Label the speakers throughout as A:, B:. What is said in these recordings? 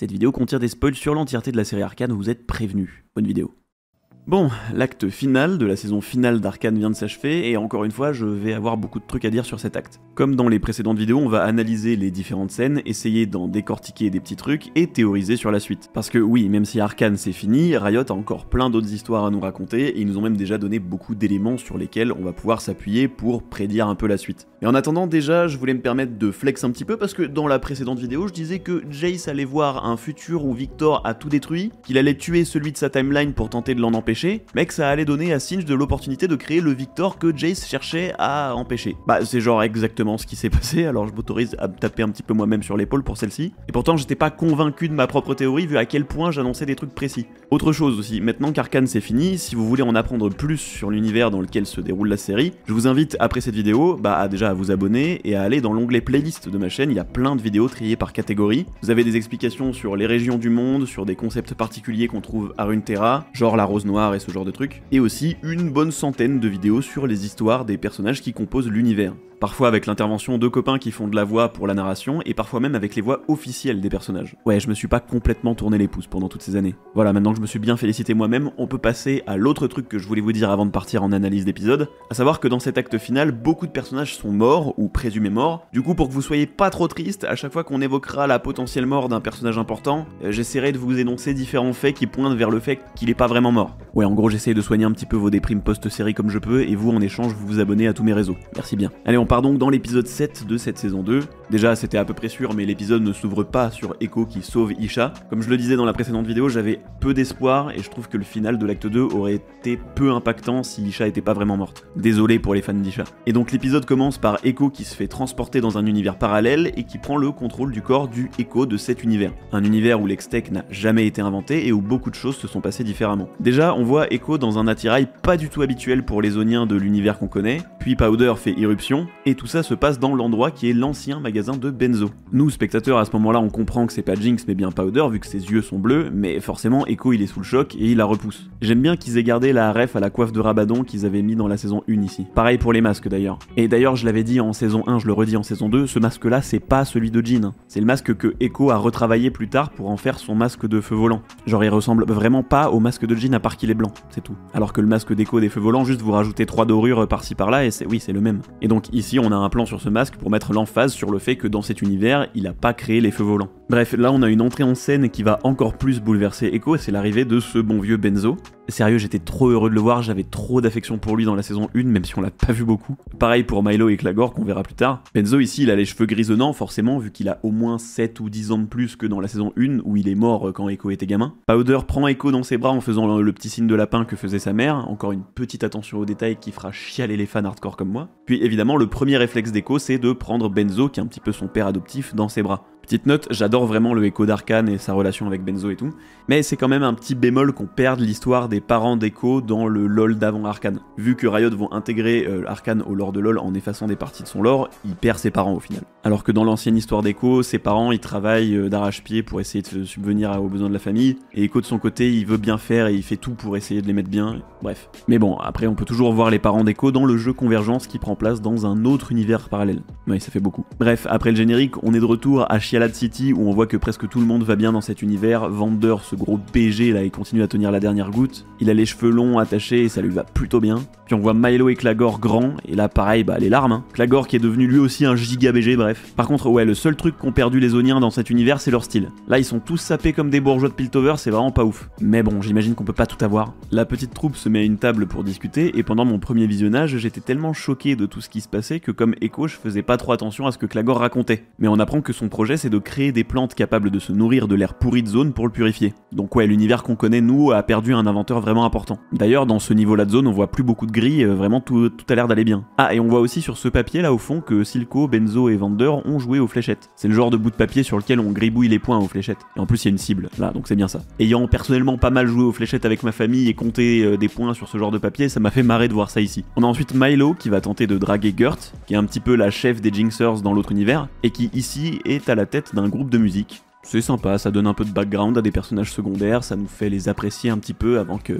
A: Cette vidéo contient des spoils sur l'entièreté de la série Arcane, vous êtes prévenus. Bonne vidéo. Bon, l'acte final de la saison finale d'Arcane vient de s'achever, et encore une fois, je vais avoir beaucoup de trucs à dire sur cet acte. Comme dans les précédentes vidéos, on va analyser les différentes scènes, essayer d'en décortiquer des petits trucs, et théoriser sur la suite. Parce que oui, même si Arcane c'est fini, Riot a encore plein d'autres histoires à nous raconter, et ils nous ont même déjà donné beaucoup d'éléments sur lesquels on va pouvoir s'appuyer pour prédire un peu la suite. Et en attendant, déjà, je voulais me permettre de flex un petit peu, parce que dans la précédente vidéo, je disais que Jayce allait voir un futur où Victor a tout détruit, qu'il allait tuer celui de sa timeline pour tenter de l'en empêcher, mais que ça allait donner à Singed de l'opportunité de créer le Victor que Jayce cherchait à empêcher. Bah c'est genre exactement ce qui s'est passé, alors je m'autorise à me taper un petit peu moi-même sur l'épaule pour celle-ci, et pourtant j'étais pas convaincu de ma propre théorie vu à quel point j'annonçais des trucs précis. Autre chose aussi, maintenant qu'Arcane c'est fini, si vous voulez en apprendre plus sur l'univers dans lequel se déroule la série, je vous invite après cette vidéo, à déjà à vous abonner et à aller dans l'onglet playlist de ma chaîne, il y a plein de vidéos triées par catégorie. Vous avez des explications sur les régions du monde, sur des concepts particuliers qu'on trouve à Runeterra, genre la rose noire et ce genre de trucs, et aussi une bonne centaine de vidéos sur les histoires des personnages qui composent l'univers. Parfois avec l'intervention de copains qui font de la voix pour la narration, et parfois même avec les voix officielles des personnages. Ouais, je me suis pas complètement tourné les pouces pendant toutes ces années. Voilà, maintenant que je me suis bien félicité moi-même, on peut passer à l'autre truc que je voulais vous dire avant de partir en analyse d'épisode, à savoir que dans cet acte final, beaucoup de personnages sont morts, ou présumés morts. Du coup, pour que vous soyez pas trop triste, à chaque fois qu'on évoquera la potentielle mort d'un personnage important, j'essaierai de vous énoncer différents faits qui pointent vers le fait qu'il est pas vraiment mort. Ouais, en gros, j'essaye de soigner un petit peu vos déprimes post-série comme je peux, et vous, en échange, vous vous abonnez à tous mes réseaux. Merci bien. Allez, on part donc dans l'épisode 7 de cette saison 2. Déjà, c'était à peu près sûr, mais l'épisode ne s'ouvre pas sur Echo qui sauve Isha. Comme je le disais dans la précédente vidéo, j'avais peu d'espoir, et je trouve que le final de l'acte 2 aurait été peu impactant si Isha était pas vraiment morte. Désolé pour les fans d'Isha. Et donc l'épisode commence par Echo qui se fait transporter dans un univers parallèle, et qui prend le contrôle du corps du Echo de cet univers. Un univers où l'extech n'a jamais été inventé, et où beaucoup de choses se sont passées différemment. Déjà, on voit Echo dans un attirail pas du tout habituel pour les Zoniens de l'univers qu'on connaît, puis Powder fait irruption, et tout ça se passe dans l'endroit qui est l'ancien magasin de Benzo. Nous, spectateurs, à ce moment-là, on comprend que c'est pas Jinx mais bien Powder vu que ses yeux sont bleus, mais forcément Echo il est sous le choc et il la repousse. J'aime bien qu'ils aient gardé la ref à la coiffe de Rabadon qu'ils avaient mis dans la saison 1 ici. Pareil pour les masques d'ailleurs. Et d'ailleurs, je l'avais dit en saison 1, je le redis en saison 2, ce masque-là c'est pas celui de Jean. C'est le masque que Echo a retravaillé plus tard pour en faire son masque de feu volant. Genre il ressemble vraiment pas au masque de Jean à part qu'il est blanc, c'est tout. Alors que le masque d'Echo des feux volants, juste vous rajoutez 3 dorures par-ci par-là et c'est le même. Et donc ici on a un plan sur ce masque pour mettre l'emphase sur le fait que dans cet univers, il a pas créé les feux volants. Bref, là on a une entrée en scène qui va encore plus bouleverser Echo, et c'est l'arrivée de ce bon vieux Benzo. Sérieux, j'étais trop heureux de le voir, j'avais trop d'affection pour lui dans la saison 1, même si on l'a pas vu beaucoup. Pareil pour Milo et Clagor, qu'on verra plus tard. Benzo ici, il a les cheveux grisonnants, forcément, vu qu'il a au moins 7 ou 10 ans de plus que dans la saison 1, où il est mort quand Echo était gamin. Powder prend Echo dans ses bras en faisant le petit signe de lapin que faisait sa mère, encore une petite attention aux détails qui fera chialer les fans hardcore comme moi. Puis évidemment, le premier réflexe d'Echo, c'est de prendre Benzo, qui est un petit peu son père adoptif, dans ses bras. Petite note, j'adore vraiment le Echo d'Arcane et sa relation avec Benzo et tout, mais c'est quand même un petit bémol qu'on perde l'histoire des parents d'Echo dans le LoL d'avant Arcane. Vu que Riot vont intégrer Arcane au lore de LoL en effaçant des parties de son lore, il perd ses parents au final. Alors que dans l'ancienne histoire d'Echo, ses parents ils travaillent d'arrache-pied pour essayer de subvenir aux besoins de la famille, et Echo de son côté il veut bien faire et il fait tout pour essayer de les mettre bien, bref. Mais bon, après on peut toujours voir les parents d'Echo dans le jeu Convergence qui prend place dans un autre univers parallèle. Ouais, ça fait beaucoup. Bref, après le générique, on est de retour à Shialad City où on voit que presque tout le monde va bien dans cet univers. Vander, ce gros BG là, il continue à tenir la dernière goutte. Il a les cheveux longs attachés et ça lui va plutôt bien. Puis on voit Milo et Clagor grands, et là pareil, les larmes. Hein. Clagor qui est devenu lui aussi un giga BG, bref. Par contre, ouais, le seul truc qu'ont perdu les Zoniens dans cet univers, c'est leur style. Là, ils sont tous sapés comme des bourgeois de Piltover, c'est vraiment pas ouf. Mais bon, j'imagine qu'on peut pas tout avoir. La petite troupe se met à une table pour discuter, et pendant mon premier visionnage, j'étais tellement choqué de tout ce qui se passait que comme Echo, je faisais pas trop attention à ce que Clagor racontait. Mais on apprend que son projet, c'est de créer des plantes capables de se nourrir de l'air pourri de zone pour le purifier. Donc ouais, l'univers qu'on connaît, nous, a perdu un inventeur vraiment important. D'ailleurs, dans ce niveau-là de zone, on voit plus beaucoup de gris, vraiment tout a l'air d'aller bien. Ah, et on voit aussi sur ce papier là au fond que Silco, Benzo et Vander ont joué aux fléchettes. C'est le genre de bout de papier sur lequel on gribouille les points aux fléchettes. Et en plus, il y a une cible, là, donc c'est bien ça. Ayant personnellement pas mal joué aux fléchettes avec ma famille et compté des points sur ce genre de papier, ça m'a fait marrer de voir ça ici. On a ensuite Milo qui va tenter de draguer Gert, qui est un petit peu la chef des Jinxers dans l'autre univers, et qui ici est à la tête d'un groupe de musique. C'est sympa, ça donne un peu de background à des personnages secondaires, ça nous fait les apprécier un petit peu avant que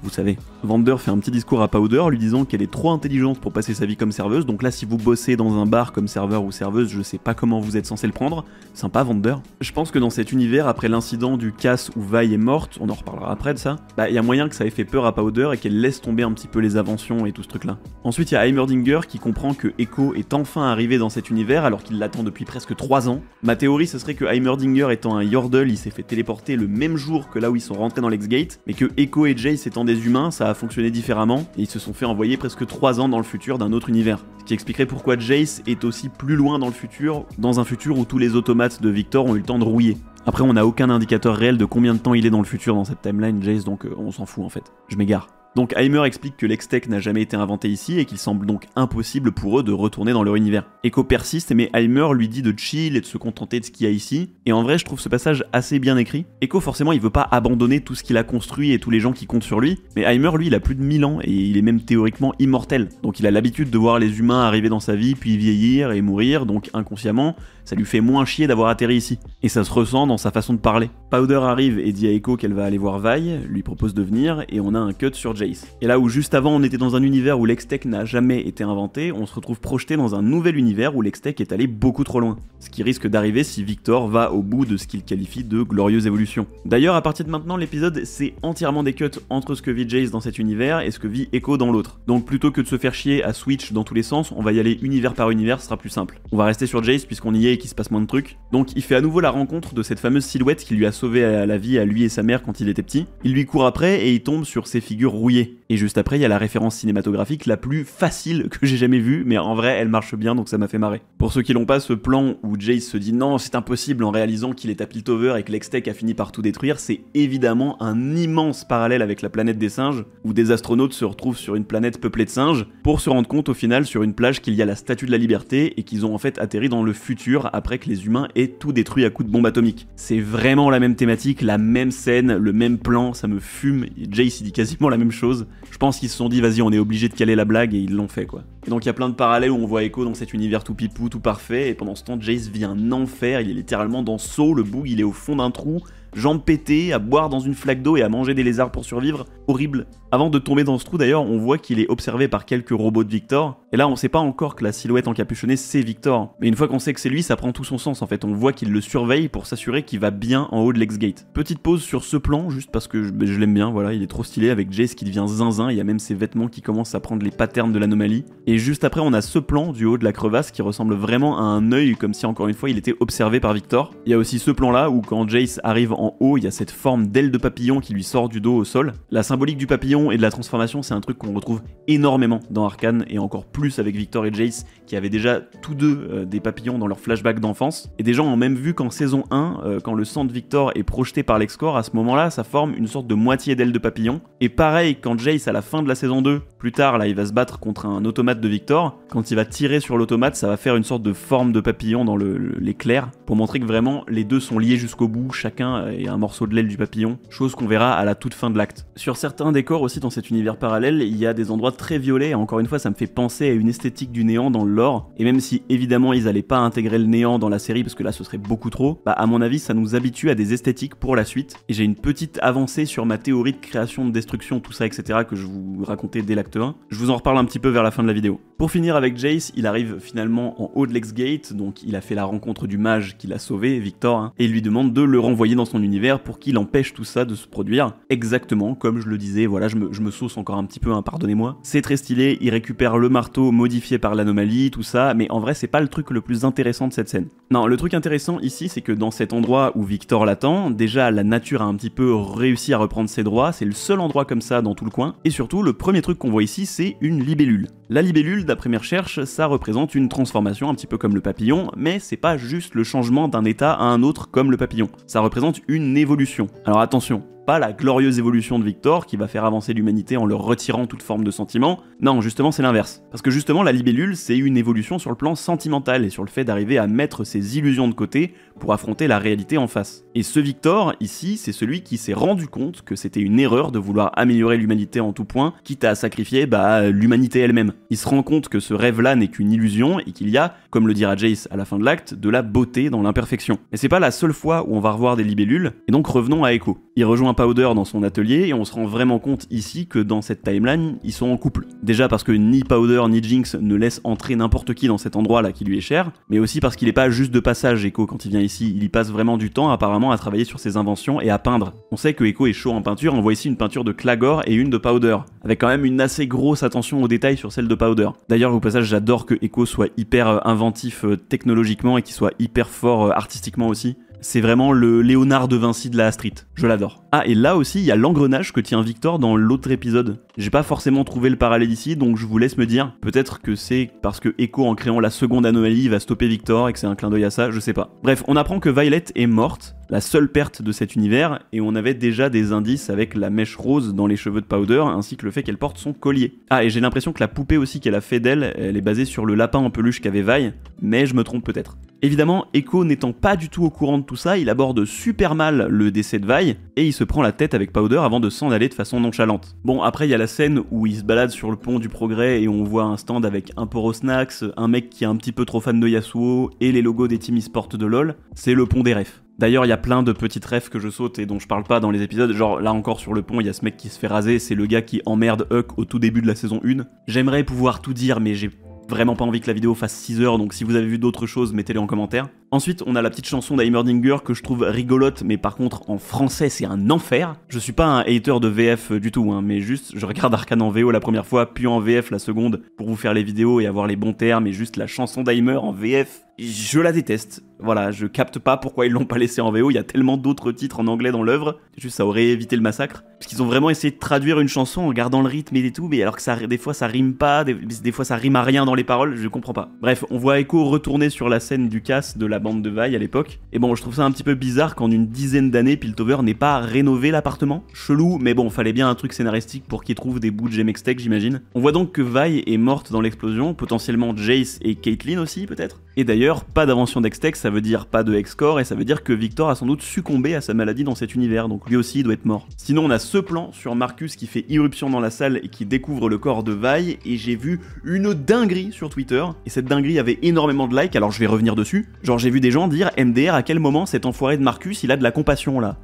A: vous savez. Vander fait un petit discours à Powder lui disant qu'elle est trop intelligente pour passer sa vie comme serveuse, donc là si vous bossez dans un bar comme serveur ou serveuse, je sais pas comment vous êtes censé le prendre. Sympa Vander. Je pense que dans cet univers, après l'incident du casse où Vi est morte, on en reparlera après de ça, bah y a moyen que ça ait fait peur à Powder et qu'elle laisse tomber un petit peu les inventions et tout ce truc là. Ensuite il y a Heimerdinger qui comprend que Echo est enfin arrivé dans cet univers alors qu'il l'attend depuis presque 3 ans. Ma théorie ce serait que Heimerdinger étant un Yordle, il s'est fait téléporter le même jour que là où ils sont rentrés dans l'X-Gate, mais que Echo et Jace étant des humains, ça a fonctionné différemment, et ils se sont fait envoyer presque 3 ans dans le futur d'un autre univers. Ce qui expliquerait pourquoi Jace est aussi plus loin dans le futur, dans un futur où tous les automates de Victor ont eu le temps de rouiller. Après on n'a aucun indicateur réel de combien de temps il est dans le futur dans cette timeline Jace, donc on s'en fout en fait. Je m'égare. Donc Heimer explique que l'Hextech n'a jamais été inventé ici et qu'il semble donc impossible pour eux de retourner dans leur univers. Echo persiste mais Heimer lui dit de chill et de se contenter de ce qu'il y a ici, et en vrai je trouve ce passage assez bien écrit. Echo forcément il veut pas abandonner tout ce qu'il a construit et tous les gens qui comptent sur lui, mais Heimer lui il a plus de 1000 ans et il est même théoriquement immortel, donc il a l'habitude de voir les humains arriver dans sa vie puis vieillir et mourir, donc inconsciemment ça lui fait moins chier d'avoir atterri ici, et ça se ressent dans sa façon de parler. Powder arrive et dit à Echo qu'elle va aller voir Vi, lui propose de venir, et on a un cut sur Jace. Et là où juste avant on était dans un univers où l'Hextech n'a jamais été inventé, on se retrouve projeté dans un nouvel univers où l'Hextech est allé beaucoup trop loin. Ce qui risque d'arriver si Victor va au bout de ce qu'il qualifie de glorieuse évolution. D'ailleurs à partir de maintenant l'épisode c'est entièrement des cuts entre ce que vit Jace dans cet univers et ce que vit Echo dans l'autre. Donc plutôt que de se faire chier à switch dans tous les sens, on va y aller univers par univers, ce sera plus simple. On va rester sur Jace puisqu'on y est et qu'il se passe moins de trucs. Donc il fait à nouveau la rencontre de cette fameuse silhouette qui lui a sauvé la vie à lui et sa mère quand il était petit. Il lui court après et il tombe sur ces figures rouillées. Et juste après, il y a la référence cinématographique la plus facile que j'ai jamais vue, mais en vrai, elle marche bien, donc ça m'a fait marrer. Pour ceux qui l'ont pas, ce plan où Jace se dit non, c'est impossible en réalisant qu'il est à Piltover et que l'Hextech a fini par tout détruire, c'est évidemment un immense parallèle avec la planète des singes, où des astronautes se retrouvent sur une planète peuplée de singes, pour se rendre compte au final sur une plage qu'il y a la Statue de la Liberté et qu'ils ont en fait atterri dans le futur après que les humains aient tout détruit à coups de bombe atomique. C'est vraiment la même thématique, la même scène, le même plan, ça me fume. Jace il dit quasiment la même chose. Je pense qu'ils se sont dit vas-y on est obligé de caler la blague et ils l'ont fait quoi. Et donc il y a plein de parallèles où on voit Echo dans cet univers tout pipou, tout parfait, et pendant ce temps Jace vit un enfer, il est littéralement dans Saw, le boug il est au fond d'un trou, jambes pétées, à boire dans une flaque d'eau et à manger des lézards pour survivre, horrible. Avant de tomber dans ce trou d'ailleurs, on voit qu'il est observé par quelques robots de Victor, et là on sait pas encore que la silhouette encapuchonnée c'est Victor, mais une fois qu'on sait que c'est lui, ça prend tout son sens en fait, on voit qu'il le surveille pour s'assurer qu'il va bien en haut de l'X-Gate. Petite pause sur ce plan, juste parce que je l'aime bien, voilà, il est trop stylé avec Jace qui devient zinzin, il y a même ses vêtements qui commencent à prendre les patterns de l'anomalie, et juste après on a ce plan du haut de la crevasse qui ressemble vraiment à un œil, comme si encore une fois il était observé par Victor. Il y a aussi ce plan là où quand Jace arrive en haut, il y a cette forme d'aile de papillon qui lui sort du dos au sol. La symbolique du papillon et de la transformation, c'est un truc qu'on retrouve énormément dans Arcane, et encore plus avec Victor et Jace, qui avaient déjà tous deux des papillons dans leur flashback d'enfance. Et des gens ont même vu qu'en saison 1, quand le sang de Victor est projeté par l'X-Core, à ce moment-là, ça forme une sorte de moitié d'aile de papillon. Et pareil, quand Jace, à la fin de la saison 2, plus tard, là, il va se battre contre un automate de Victor, quand il va tirer sur l'automate, ça va faire une sorte de forme de papillon dans l'éclair, pour montrer que vraiment, les deux sont liés jusqu'au bout, chacun est un morceau de l'aile du papillon, chose qu'on verra à la toute fin de l'acte. Sur certains décors aussi dans cet univers parallèle, il y a des endroits très violets, et encore une fois ça me fait penser à une esthétique du néant dans le lore, et même si évidemment ils allaient pas intégrer le néant dans la série parce que là ce serait beaucoup trop, bah à mon avis ça nous habitue à des esthétiques pour la suite, et j'ai une petite avancée sur ma théorie de création, de destruction, tout ça etc. que je vous racontais dès l'acte 1, je vous en reparle un petit peu vers la fin de la vidéo. Pour finir avec Jace, il arrive finalement en haut de l'X-Gate, donc il a fait la rencontre du mage qui l'a sauvé, Victor, hein, et il lui demande de le renvoyer dans son univers pour qu'il empêche tout ça de se produire, exactement comme je le disais, voilà je me sauce encore un petit peu, hein, pardonnez-moi. C'est très stylé, il récupère le marteau modifié par l'anomalie, tout ça, mais en vrai c'est pas le truc le plus intéressant de cette scène. Non, le truc intéressant ici c'est que dans cet endroit où Victor l'attend, déjà la nature a un petit peu réussi à reprendre ses droits, c'est le seul endroit comme ça dans tout le coin, et surtout le premier truc qu'on voit ici c'est une libellule. La libellule, d'après mes recherches, ça représente une transformation un petit peu comme le papillon, mais c'est pas juste le changement d'un état à un autre comme le papillon, ça représente une évolution. Alors attention, pas la glorieuse évolution de Victor qui va faire avancer l'humanité en leur retirant toute forme de sentiment, non justement c'est l'inverse. Parce que justement la libellule c'est une évolution sur le plan sentimental et sur le fait d'arriver à mettre ses illusions de côté pour affronter la réalité en face. Et ce Victor, ici, c'est celui qui s'est rendu compte que c'était une erreur de vouloir améliorer l'humanité en tout point, quitte à sacrifier l'humanité elle-même. Il se rend compte que ce rêve-là n'est qu'une illusion et qu'il y a, comme le dira Jace à la fin de l'acte, de la beauté dans l'imperfection. Mais c'est pas la seule fois où on va revoir des libellules, et donc revenons à Echo. Il rejoint rejoint Powder dans son atelier et on se rend vraiment compte ici que dans cette timeline, ils sont en couple. Déjà parce que ni Powder ni Jinx ne laissent entrer n'importe qui dans cet endroit là qui lui est cher, mais aussi parce qu'il est pas juste de passage Echo quand il vient ici, il y passe vraiment du temps apparemment à travailler sur ses inventions et à peindre. On sait que Echo est chaud en peinture, on voit ici une peinture de Clagor et une de Powder, avec quand même une assez grosse attention aux détails sur celle de Powder. D'ailleurs au passage j'adore que Echo soit hyper inventif technologiquement et qu'il soit hyper fort artistiquement aussi. C'est vraiment le Léonard de Vinci de la street, je l'adore. Ah et là aussi il y a l'engrenage que tient Victor dans l'autre épisode. J'ai pas forcément trouvé le parallèle ici donc je vous laisse me dire, peut-être que c'est parce que Echo en créant la seconde anomalie va stopper Victor et que c'est un clin d'œil à ça, je sais pas. Bref, on apprend que Violet est morte, la seule perte de cet univers, et on avait déjà des indices avec la mèche rose dans les cheveux de Powder ainsi que le fait qu'elle porte son collier. Ah et j'ai l'impression que la poupée aussi qu'elle a fait d'elle, elle est basée sur le lapin en peluche qu'avait Vi, mais je me trompe peut-être. Évidemment, Echo n'étant pas du tout au courant de tout ça, il aborde super mal le décès de Vi, et il se prend la tête avec Powder avant de s'en aller de façon nonchalante. Bon, après il y a la scène où il se balade sur le pont du Progrès et on voit un stand avec un Poro Snacks, un mec qui est un petit peu trop fan de Yasuo, et les logos des teams e-sport de LoL, c'est le pont des refs. D'ailleurs, il y a plein de petites refs que je saute et dont je parle pas dans les épisodes, genre là encore sur le pont, il y a ce mec qui se fait raser, c'est le gars qui emmerde Huck au tout début de la saison 1. J'aimerais pouvoir tout dire, mais j'ai vraiment pas envie que la vidéo fasse 6 heures, donc si vous avez vu d'autres choses, mettez-les en commentaire. Ensuite, on a la petite chanson d'Heimerdinger que je trouve rigolote, mais par contre, en français, c'est un enfer. Je suis pas un hater de VF du tout, hein, mais juste, je regarde Arcane en VO la première fois, puis en VF la seconde, pour vous faire les vidéos et avoir les bons termes, et juste la chanson d'Heimer en VF, je la déteste. Voilà, je capte pas pourquoi ils l'ont pas laissé en VO, il y a tellement d'autres titres en anglais dans l'œuvre, juste ça aurait évité le massacre. Parce qu'ils ont vraiment essayé de traduire une chanson en gardant le rythme et tout, mais alors que ça, des fois ça rime pas, des fois ça rime à rien dans les paroles, je comprends pas. Bref, on voit Echo retourner sur la scène du casse de la bande de Vi à l'époque, et bon, je trouve ça un petit peu bizarre qu'en une dizaine d'années, Piltover n'ait pas rénové l'appartement. Chelou, mais bon, fallait bien un truc scénaristique pour qu'il trouve des bouts de Gemextech, j'imagine. On voit donc que Vi est morte dans l'explosion, potentiellement Jace et Caitlyn aussi, peut-être. Et d'ailleurs, pas d'invention d'Hextech, ça veut dire pas de Hexcore, et ça veut dire que Victor a sans doute succombé à sa maladie dans cet univers, donc lui aussi il doit être mort. Sinon on a ce plan sur Marcus qui fait irruption dans la salle et qui découvre le corps de Vi, et j'ai vu une dinguerie sur Twitter, et cette dinguerie avait énormément de likes, alors je vais revenir dessus. Genre j'ai vu des gens dire MDR, à quel moment cet enfoiré de Marcus il a de la compassion là?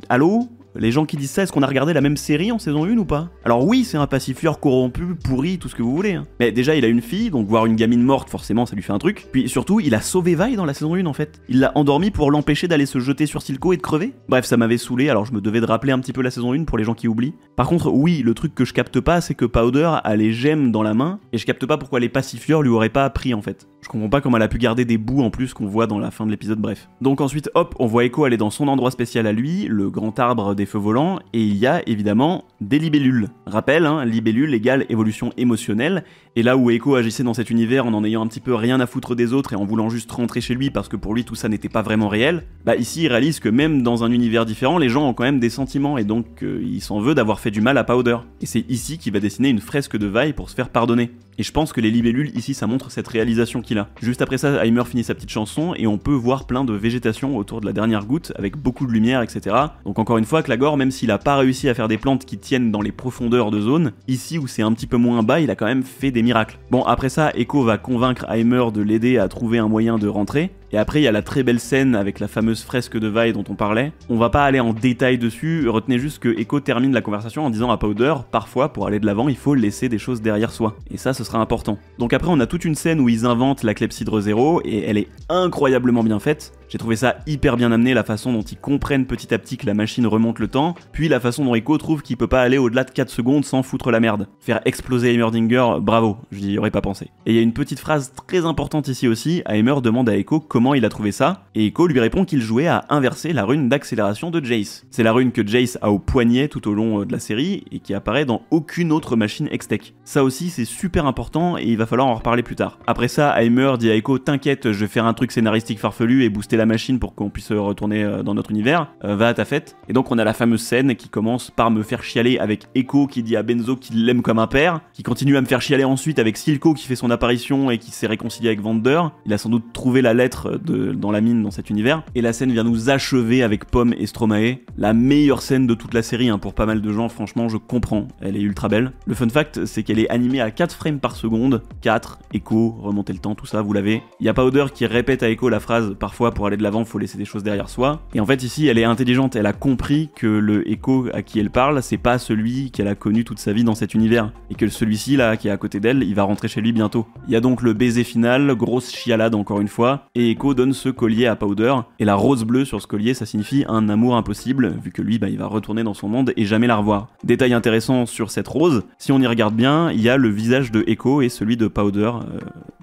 A: Allô? Les gens qui disent ça, est-ce qu'on a regardé la même série en saison 1 ou pas? Alors oui, c'est un passifleur corrompu, pourri, tout ce que vous voulez. Hein. Mais déjà, il a une fille, donc voir une gamine morte, forcément, ça lui fait un truc. Puis surtout, il a sauvé Vi dans la saison 1 en fait. Il l'a endormi pour l'empêcher d'aller se jeter sur Silco et de crever. Bref, ça m'avait saoulé, alors je me devais de rappeler un petit peu la saison 1 pour les gens qui oublient. Par contre, oui, le truc que je capte pas, c'est que Powder a les gemmes dans la main, et je capte pas pourquoi les passifleurs lui auraient pas appris en fait. Je comprends pas comment elle a pu garder des bouts en plus qu'on voit dans la fin de l'épisode, bref. Donc ensuite, hop, on voit Echo aller dans son endroit spécial à lui, le grand arbre des feux volants, et il y a évidemment des libellules. Rappel, hein, libellule égale évolution émotionnelle, et là où Echo agissait dans cet univers en en ayant un petit peu rien à foutre des autres et en voulant juste rentrer chez lui parce que pour lui tout ça n'était pas vraiment réel, bah ici il réalise que même dans un univers différent, les gens ont quand même des sentiments, et donc il s'en veut d'avoir fait du mal à Powder. Et c'est ici qu'il va dessiner une fresque de Vi pour se faire pardonner. Et je pense que les libellules ici ça montre cette réalisation qu'il a. Juste après ça, Heimer finit sa petite chanson et on peut voir plein de végétation autour de la dernière goutte avec beaucoup de lumière, etc. Donc encore une fois, Clagor, même s'il a pas réussi à faire des plantes qui tiennent dans les profondeurs de zone, ici où c'est un petit peu moins bas, il a quand même fait des miracles. Bon, après ça, Echo va convaincre Heimer de l'aider à trouver un moyen de rentrer. Et après, il y a la très belle scène avec la fameuse fresque de Vi dont on parlait. On va pas aller en détail dessus, retenez juste que Echo termine la conversation en disant à Powder, parfois, pour aller de l'avant, il faut laisser des choses derrière soi. Et ça, ce sera important. Donc après, on a toute une scène où ils inventent la clepsydre 0, et elle est incroyablement bien faite. J'ai trouvé ça hyper bien amené, la façon dont ils comprennent petit à petit que la machine remonte le temps, puis la façon dont Echo trouve qu'il peut pas aller au-delà de 4 secondes sans foutre la merde. Faire exploser Heimerdinger, bravo, je n'y aurais pas pensé. Et il y a une petite phrase très importante ici aussi, Heimer demande à Echo comment il a trouvé ça, et Echo lui répond qu'il jouait à inverser la rune d'accélération de Jace. C'est la rune que Jace a au poignet tout au long de la série, et qui apparaît dans aucune autre machine Hextech. Ça aussi c'est super important, et il va falloir en reparler plus tard. Après ça, Heimer dit à Echo, t'inquiète, je vais faire un truc scénaristique farfelu et booster la machine pour qu'on puisse retourner dans notre univers, va à ta fête. Et donc on a la fameuse scène qui commence par me faire chialer avec Echo qui dit à Benzo qu'il l'aime comme un père, qui continue à me faire chialer ensuite avec Silco qui fait son apparition et qui s'est réconcilié avec Vander. Il a sans doute trouvé la lettre dans la mine dans cet univers, et la scène vient nous achever avec Pomme et Stromae, la meilleure scène de toute la série, hein, pour pas mal de gens, franchement je comprends, elle est ultra belle. Le fun fact, c'est qu'elle est animée à 4 frames par seconde, 4, Echo, remonter le temps, tout ça, vous l'avez. Il y a Powder qui répète à Echo la phrase, parfois pour aller de l'avant, faut laisser des choses derrière soi, et en fait ici elle est intelligente, elle a compris que le Echo à qui elle parle, c'est pas celui qu'elle a connu toute sa vie dans cet univers, et que celui-ci là, qui est à côté d'elle, il va rentrer chez lui bientôt. Il y a donc le baiser final, grosse chialade encore une fois, et Echo donne ce collier à Powder, et la rose bleue sur ce collier, ça signifie un amour impossible, vu que lui, il va retourner dans son monde et jamais la revoir. Détail intéressant sur cette rose, si on y regarde bien, il y a le visage de Echo et celui de Powder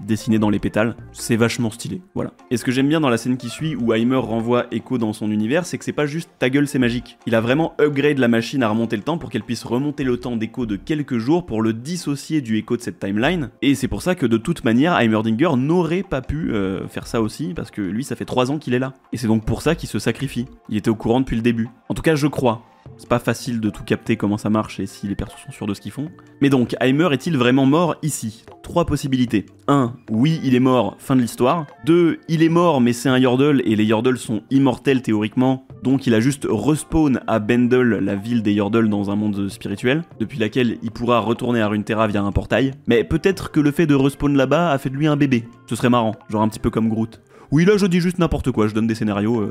A: dessiné dans les pétales. C'est vachement stylé, voilà. Et ce que j'aime bien dans la scène qui suit, où Heimer renvoie Echo dans son univers, c'est que c'est pas juste ta gueule c'est magique. Il a vraiment upgrade la machine à remonter le temps pour qu'elle puisse remonter le temps d'Echo de quelques jours pour le dissocier du Echo de cette timeline, et c'est pour ça que de toute manière, Heimerdinger n'aurait pas pu faire ça aussi, parce que lui, ça fait 3 ans qu'il est là. Et c'est donc pour ça qu'il se sacrifie. Il était au courant depuis le début. En tout cas, je crois. C'est pas facile de tout capter comment ça marche et si les persos sont sûrs de ce qu'ils font. Mais donc, Heimer est-il vraiment mort ici? 3 possibilités. 1. Oui, il est mort, fin de l'histoire. 2. Il est mort, mais c'est un Yordle et les Yordles sont immortels théoriquement. Donc il a juste respawn à Bendel, la ville des Yordles dans un monde spirituel, depuis laquelle il pourra retourner à Runeterra via un portail. Mais peut-être que le fait de respawn là-bas a fait de lui un bébé. Ce serait marrant, genre un petit peu comme Groot. Oui, là je dis juste n'importe quoi, je donne des scénarios,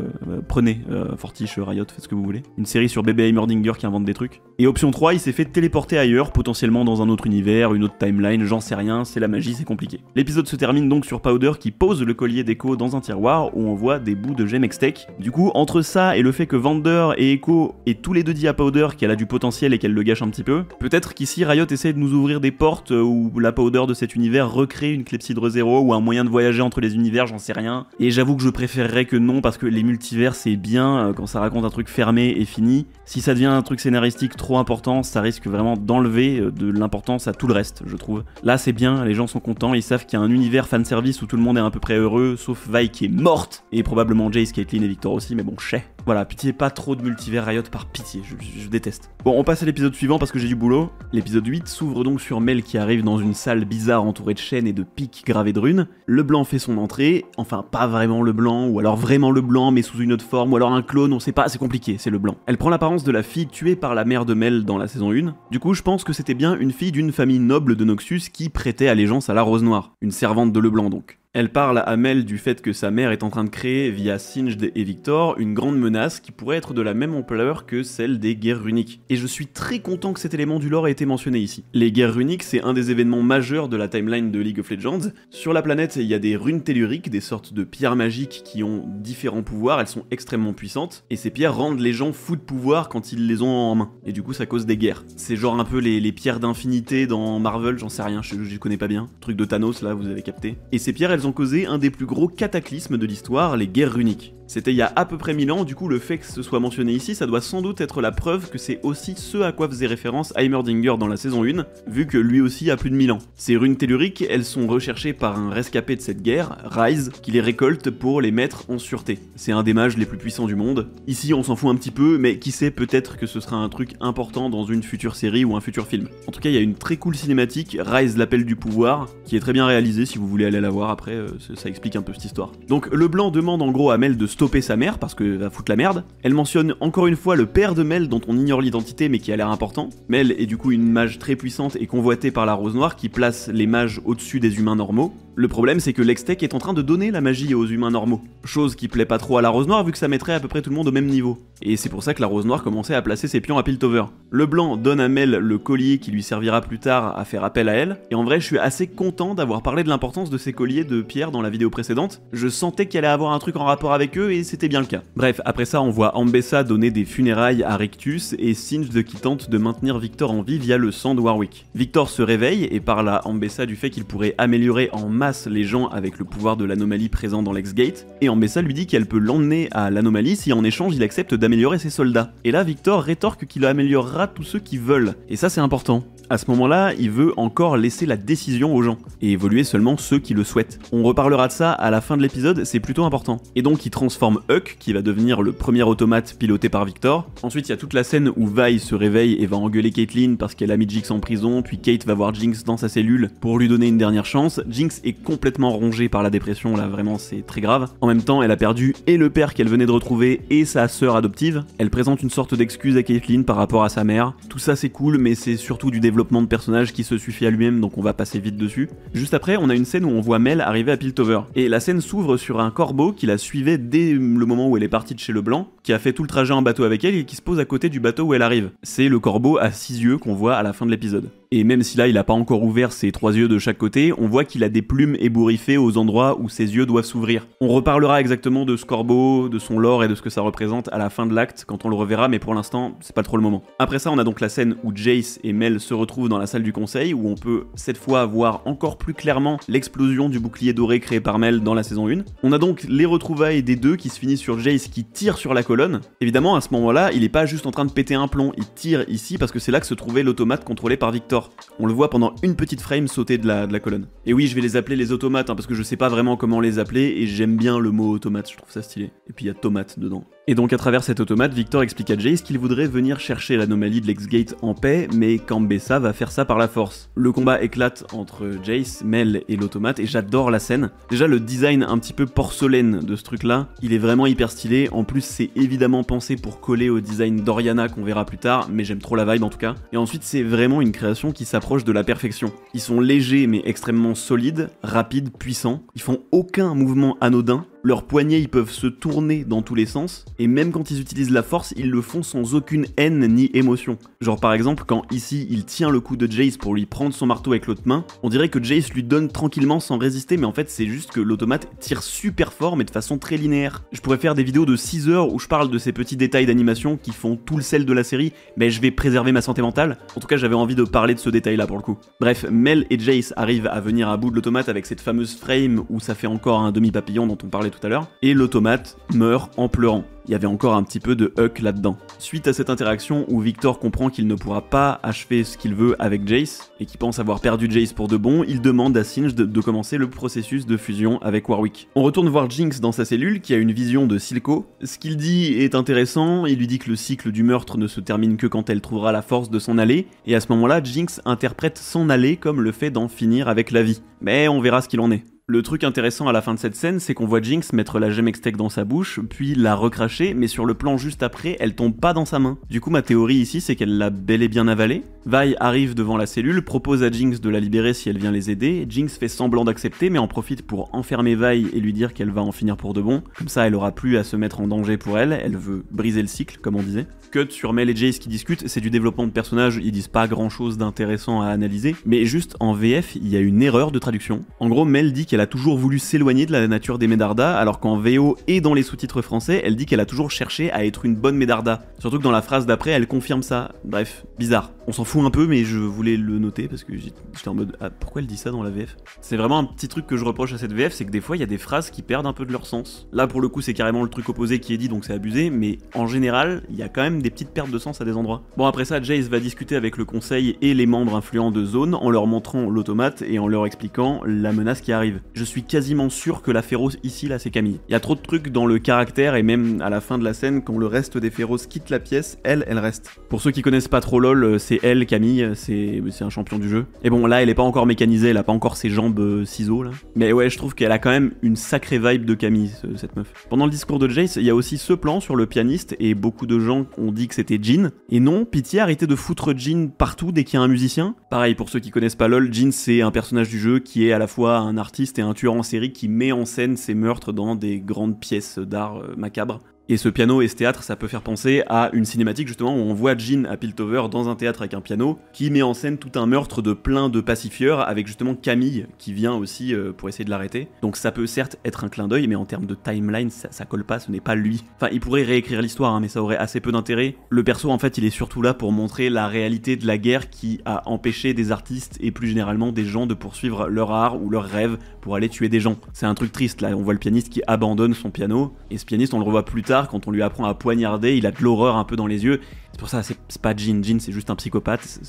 A: prenez, Fortiche, Riot, faites ce que vous voulez. Une série sur bébé Heimerdinger qui invente des trucs. Et option 3, il s'est fait téléporter ailleurs, potentiellement dans un autre univers, une autre timeline, j'en sais rien, c'est la magie, c'est compliqué. L'épisode se termine donc sur Powder qui pose le collier d'Echo dans un tiroir où on voit des bouts de gemmes Hextech. Du coup, entre ça et le fait que Vander et Echo aient tous les deux dit à Powder qu'elle a du potentiel et qu'elle le gâche un petit peu, peut-être qu'ici Riot essaie de nous ouvrir des portes où la Powder de cet univers recrée une clepsydre zéro ou un moyen de voyager entre les univers, j'en sais rien. Et j'avoue que je préférerais que non, parce que les multivers c'est bien quand ça raconte un truc fermé et fini. Si ça devient un truc scénaristique trop important, ça risque vraiment d'enlever de l'importance à tout le reste, je trouve. Là c'est bien, les gens sont contents, ils savent qu'il y a un univers fanservice où tout le monde est à peu près heureux, sauf Vi qui est morte, et probablement Jace, Caitlyn et Victor aussi, mais bon, chais. Voilà, pitié, pas trop de multivers Riot, par pitié, je déteste. Bon, on passe à l'épisode suivant parce que j'ai du boulot. L'épisode 8 s'ouvre donc sur Mel qui arrive dans une salle bizarre entourée de chaînes et de pics gravés de runes. Le blanc fait son entrée, enfin pas vraiment le blanc, ou alors vraiment le blanc mais sous une autre forme, ou alors un clone, on sait pas, c'est compliqué, c'est le blanc. Elle prend l'apparence de la fille tuée par la mère de Mel dans la saison 1. Du coup, je pense que c'était bien une fille d'une famille noble de Noxus qui prêtait allégeance à la Rose Noire, une servante de Leblanc donc. Elle parle à Mel du fait que sa mère est en train de créer, via Singed et Victor, une grande menace qui pourrait être de la même ampleur que celle des guerres runiques. Et je suis très content que cet élément du lore ait été mentionné ici. Les guerres runiques, c'est un des événements majeurs de la timeline de League of Legends. Sur la planète, il y a des runes telluriques, des sortes de pierres magiques qui ont différents pouvoirs, elles sont extrêmement puissantes, et ces pierres rendent les gens fous de pouvoir quand ils les ont en main. Et du coup, ça cause des guerres. C'est genre un peu les pierres d'infinité dans Marvel, j'en sais rien, je connais pas bien. Truc de Thanos, là, vous avez capté. Et ces pierres, elles ont causé un des plus gros cataclysmes de l'histoire, les guerres runiques. C'était il y a à peu près 1000 ans, du coup le fait que ce soit mentionné ici, ça doit sans doute être la preuve que c'est aussi ce à quoi faisait référence Heimerdinger dans la saison 1, vu que lui aussi a plus de 1000 ans. Ces runes telluriques, elles sont recherchées par un rescapé de cette guerre, Ryze, qui les récolte pour les mettre en sûreté. C'est un des mages les plus puissants du monde. Ici on s'en fout un petit peu, mais qui sait, peut-être que ce sera un truc important dans une future série ou un futur film. En tout cas, il y a une très cool cinématique, Ryze l'appel du pouvoir, qui est très bien réalisée si vous voulez aller la voir après, ça explique un peu cette histoire. Donc le blanc demande en gros à Mel de stopper sa mère parce que va foutre la merde. Elle mentionne encore une fois le père de Mel dont on ignore l'identité mais qui a l'air important. Mel est du coup une mage très puissante et convoitée par la Rose Noire qui place les mages au-dessus des humains normaux. Le problème c'est que l'Hextech est en train de donner la magie aux humains normaux, chose qui plaît pas trop à la Rose Noire vu que ça mettrait à peu près tout le monde au même niveau. Et c'est pour ça que la Rose Noire commençait à placer ses pions à Piltover. Le blanc donne à Mel le collier qui lui servira plus tard à faire appel à elle, et en vrai je suis assez content d'avoir parlé de l'importance de ces colliers de pierre dans la vidéo précédente. Je sentais qu'il allait avoir un truc en rapport avec eux et c'était bien le cas. Bref, après ça on voit Ambessa donner des funérailles à Rictus et Singed qui tente de maintenir Victor en vie via le sang de Warwick. Victor se réveille et parle à Ambessa du fait qu'il pourrait améliorer en masse les gens avec le pouvoir de l'anomalie présent dans l'X-Gate, et Ambessa lui dit qu'elle peut l'emmener à l'anomalie si en échange il accepte d'améliorer ses soldats. Et là Victor rétorque qu'il améliorera tous ceux qui veulent, et ça c'est important. À ce moment-là, il veut encore laisser la décision aux gens, et évoluer seulement ceux qui le souhaitent. On reparlera de ça à la fin de l'épisode, c'est plutôt important. Et donc il transforme Huck, qui va devenir le premier automate piloté par Victor. Ensuite il y a toute la scène où Vi se réveille et va engueuler Caitlyn parce qu'elle a mis Jinx en prison, puis Kate va voir Jinx dans sa cellule pour lui donner une dernière chance. Jinx est complètement rongée par la dépression, là vraiment c'est très grave. En même temps elle a perdu et le père qu'elle venait de retrouver et sa sœur adoptive. Elle présente une sorte d'excuse à Caitlyn par rapport à sa mère. Tout ça c'est cool, mais c'est surtout du développement de personnage qui se suffit à lui-même, donc on va passer vite dessus. Juste après, on a une scène où on voit Mel arriver à Piltover, et la scène s'ouvre sur un corbeau qui la suivait dès le moment où elle est partie de chez Leblanc, qui a fait tout le trajet en bateau avec elle et qui se pose à côté du bateau où elle arrive. C'est le corbeau à 6 yeux qu'on voit à la fin de l'épisode. Et même si là il a pas encore ouvert ses 3 yeux de chaque côté, on voit qu'il a des plumes ébouriffées aux endroits où ses yeux doivent s'ouvrir. On reparlera exactement de ce corbeau, de son lore et de ce que ça représente à la fin de l'acte quand on le reverra, mais pour l'instant c'est pas trop le moment. Après ça on a donc la scène où Jace et Mel se retrouvent dans la salle du conseil, où on peut cette fois voir encore plus clairement l'explosion du bouclier doré créé par Mel dans la saison 1. On a donc les retrouvailles des deux qui se finissent sur Jace qui tire sur la colonne. Évidemment à ce moment-là il est pas juste en train de péter un plomb, il tire ici parce que c'est là que se trouvait l'automate contrôlé par Victor. On le voit pendant une petite frame sauter de la colonne. Et oui, je vais les appeler les automates, parce que je sais pas vraiment comment les appeler, et j'aime bien le mot automate, je trouve ça stylé. Et puis il y a tomate dedans. Et donc à travers cet automate, Victor explique à Jace qu'il voudrait venir chercher l'anomalie de l'X-Gate en paix, mais qu'Ambessa va faire ça par la force. Le combat éclate entre Jace, Mel et l'automate, et j'adore la scène. Déjà le design un petit peu porcelaine de ce truc-là, il est vraiment hyper stylé. En plus c'est évidemment pensé pour coller au design d'Oriana qu'on verra plus tard, mais j'aime trop la vibe en tout cas. Et ensuite c'est vraiment une création qui s'approche de la perfection. Ils sont légers mais extrêmement solides, rapides, puissants. Ils font aucun mouvement anodin. Leurs poignets ils peuvent se tourner dans tous les sens, et même quand ils utilisent la force, ils le font sans aucune haine ni émotion. Genre par exemple quand ici il tient le cou de Jace pour lui prendre son marteau avec l'autre main, on dirait que Jace lui donne tranquillement sans résister, mais en fait c'est juste que l'automate tire super fort mais de façon très linéaire. Je pourrais faire des vidéos de 6 heures où je parle de ces petits détails d'animation qui font tout le sel de la série, mais je vais préserver ma santé mentale. En tout cas j'avais envie de parler de ce détail là pour le coup. Bref, Mel et Jace arrivent à venir à bout de l'automate avec cette fameuse frame où ça fait encore un demi-papillon dont on parlait tout à l'heure, et l'automate meurt en pleurant. Il y avait encore un petit peu de Huck là-dedans. Suite à cette interaction où Victor comprend qu'il ne pourra pas achever ce qu'il veut avec Jace, et qu'il pense avoir perdu Jace pour de bon, il demande à Singed de commencer le processus de fusion avec Warwick. On retourne voir Jinx dans sa cellule, qui a une vision de Silco. Ce qu'il dit est intéressant, il lui dit que le cycle du meurtre ne se termine que quand elle trouvera la force de s'en aller, et à ce moment-là, Jinx interprète s'en aller comme le fait d'en finir avec la vie. Mais on verra ce qu'il en est. Le truc intéressant à la fin de cette scène, c'est qu'on voit Jinx mettre la gemme Hextech dans sa bouche, puis la recracher, mais sur le plan juste après, elle tombe pas dans sa main. Du coup, ma théorie ici, c'est qu'elle l'a bel et bien avalée. Vi arrive devant la cellule, propose à Jinx de la libérer si elle vient les aider. Jinx fait semblant d'accepter, mais en profite pour enfermer Vi et lui dire qu'elle va en finir pour de bon. Comme ça, elle aura plus à se mettre en danger pour elle, elle veut briser le cycle, comme on disait. Cut sur Mel et Jace qui discutent, c'est du développement de personnages, ils disent pas grand chose d'intéressant à analyser, mais juste en VF, il y a une erreur de traduction. En gros, Mel dit qu'elle a toujours voulu s'éloigner de la nature des Medarda, alors qu'en VO et dans les sous-titres français, elle dit qu'elle a toujours cherché à être une bonne Medarda. Surtout que dans la phrase d'après, elle confirme ça. Bref, bizarre. On s'en fout un peu, mais je voulais le noter parce que j'étais en mode ah, pourquoi elle dit ça dans la VF? C'est vraiment un petit truc que je reproche à cette VF, c'est que des fois il y a des phrases qui perdent un peu de leur sens. Là pour le coup c'est carrément le truc opposé qui est dit, donc c'est abusé, mais en général il y a quand même des petites pertes de sens à des endroits. Bon, après ça, Jace va discuter avec le conseil et les membres influents de Zone en leur montrant l'automate et en leur expliquant la menace qui arrive. Je suis quasiment sûr que la féroce ici là c'est Camille. Il y a trop de trucs dans le caractère, et même à la fin de la scène quand le reste des féroces quitte la pièce, elle reste. Pour ceux qui connaissent pas trop LoL, c'est elle, Camille, c'est un champion du jeu. Et bon, là elle est pas encore mécanisée, elle a pas encore ses jambes ciseaux là. Mais ouais, je trouve qu'elle a quand même une sacrée vibe de Camille, cette meuf. Pendant le discours de Jace, il y a aussi ce plan sur le pianiste, et beaucoup de gens ont dit que c'était Jin. Et non, pitié, arrêtez de foutre Jin partout dès qu'il y a un musicien. Pareil, pour ceux qui connaissent pas LoL, Jin c'est un personnage du jeu qui est à la fois un artiste et un tueur en série qui met en scène ses meurtres dans des grandes pièces d'art macabres. Et ce piano et ce théâtre, ça peut faire penser à une cinématique justement où on voit Jin à Piltover dans un théâtre avec un piano qui met en scène tout un meurtre de plein de pacifieurs avec justement Camille qui vient aussi pour essayer de l'arrêter. Donc ça peut certes être un clin d'œil, mais en termes de timeline, ça colle pas, ce n'est pas lui. Enfin, il pourrait réécrire l'histoire, hein, mais ça aurait assez peu d'intérêt. Le perso, en fait, il est surtout là pour montrer la réalité de la guerre qui a empêché des artistes et plus généralement des gens de poursuivre leur art ou leurs rêves pour aller tuer des gens. C'est un truc triste, là, on voit le pianiste qui abandonne son piano, et ce pianiste, on le revoit plus tard tard, quand on lui apprend à poignarder, il a de l'horreur un peu dans les yeux. C'est pour ça, c'est pas Jin, c'est juste un psychopathe,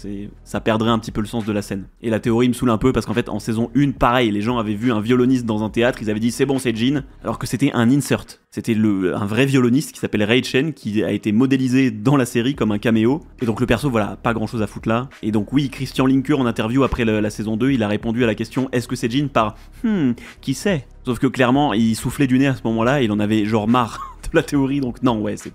A: ça perdrait un petit peu le sens de la scène. Et la théorie me saoule un peu parce qu'en fait, en saison 1, pareil, les gens avaient vu un violoniste dans un théâtre, ils avaient dit c'est bon, c'est Jin, alors que c'était un insert. C'était un vrai violoniste qui s'appelle Ray Chen, qui a été modélisé dans la série comme un caméo. Et donc le perso, voilà, pas grand chose à foutre là. Et donc oui, Christian Linker, en interview après la saison 2, il a répondu à la question est-ce que c'est Jin par qui sait. Sauf que clairement, il soufflait du nez à ce moment-là, il en avait genre marre de la théorie, donc non, ouais, c'est...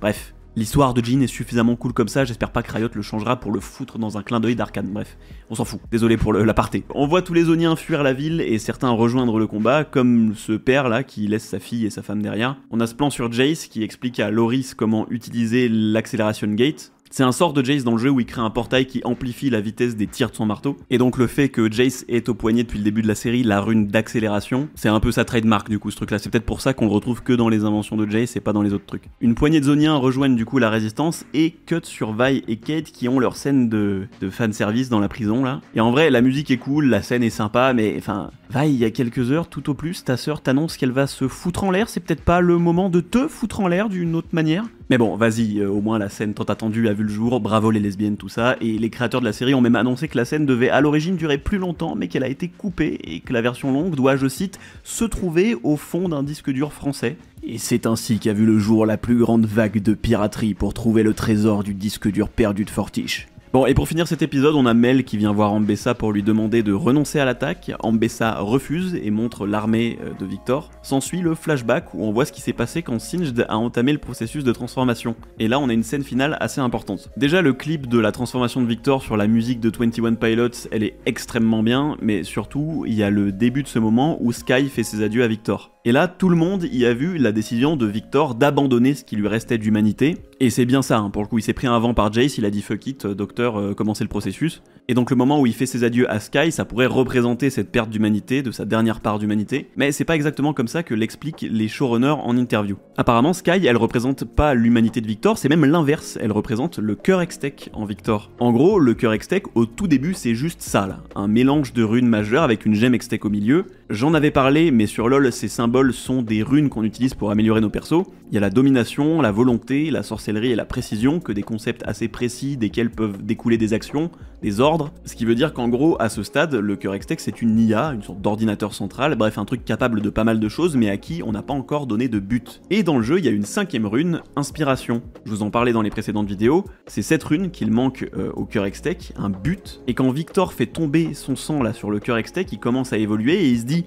A: Bref. L'histoire de Jin est suffisamment cool comme ça, j'espère pas que Riot le changera pour le foutre dans un clin d'œil d'Arcane, bref, on s'en fout, désolé pour l'aparté. On voit tous les Zoniens fuir la ville et certains rejoindre le combat, comme ce père là qui laisse sa fille et sa femme derrière. On a ce plan sur Jace qui explique à Loris comment utiliser l'accélération gate. C'est un sort de Jace dans le jeu où il crée un portail qui amplifie la vitesse des tirs de son marteau. Et donc le fait que Jace ait au poignet depuis le début de la série la rune d'accélération, c'est un peu sa trademark du coup ce truc là. C'est peut-être pour ça qu'on le retrouve que dans les inventions de Jace et pas dans les autres trucs. Une poignée de Zoniens rejoignent du coup la résistance et cut sur Vi et Kate qui ont leur scène de fanservice dans la prison là. Et en vrai la musique est cool, la scène est sympa, mais enfin... Vi, il y a quelques heures, tout au plus, ta sœur t'annonce qu'elle va se foutre en l'air, c'est peut-être pas le moment de te foutre en l'air d'une autre manière. Mais bon, vas-y, au moins la scène tant attendue a vu le jour, bravo les lesbiennes, tout ça, et les créateurs de la série ont même annoncé que la scène devait à l'origine durer plus longtemps, mais qu'elle a été coupée, et que la version longue doit, je cite, se trouver au fond d'un disque dur français. Et c'est ainsi qu'a vu le jour la plus grande vague de piraterie pour trouver le trésor du disque dur perdu de Fortiche. Bon, et pour finir cet épisode, on a Mel qui vient voir Ambessa pour lui demander de renoncer à l'attaque. Ambessa refuse et montre l'armée de Victor. S'ensuit le flashback où on voit ce qui s'est passé quand Singed a entamé le processus de transformation. Et là, on a une scène finale assez importante. Déjà, le clip de la transformation de Victor sur la musique de 21 Pilots, elle est extrêmement bien, mais surtout, il y a le début de ce moment où Sky fait ses adieux à Victor. Et là, tout le monde y a vu la décision de Victor d'abandonner ce qui lui restait d'humanité. Et c'est bien ça, hein. Pour le coup, il s'est pris un vent par Jace, il a dit fuck it, docteur, commencez le processus. Et donc le moment où il fait ses adieux à Sky, ça pourrait représenter cette perte d'humanité, de sa dernière part d'humanité. Mais c'est pas exactement comme ça que l'expliquent les showrunners en interview. Apparemment, Sky, elle représente pas l'humanité de Victor, c'est même l'inverse, elle représente le cœur Hextech en Victor. En gros, le cœur Hextech, au tout début, c'est juste ça là, un mélange de runes majeures avec une gemme Hextech au milieu. J'en avais parlé, mais sur LoL, ces symboles sont des runes qu'on utilise pour améliorer nos persos. Il y a la domination, la volonté, la sorcellerie et la précision, que des concepts assez précis desquels peuvent découler des actions, des ordres. Ce qui veut dire qu'en gros, à ce stade, le cœur Hextech c'est une IA, une sorte d'ordinateur central, bref un truc capable de pas mal de choses, mais à qui on n'a pas encore donné de but. Et dans le jeu, il y a une 5e rune, inspiration. Je vous en parlais dans les précédentes vidéos, c'est cette rune qu'il manque au cœur Hextech, un but, et quand Victor fait tomber son sang là sur le cœur Hextech, il commence à évoluer et il se dit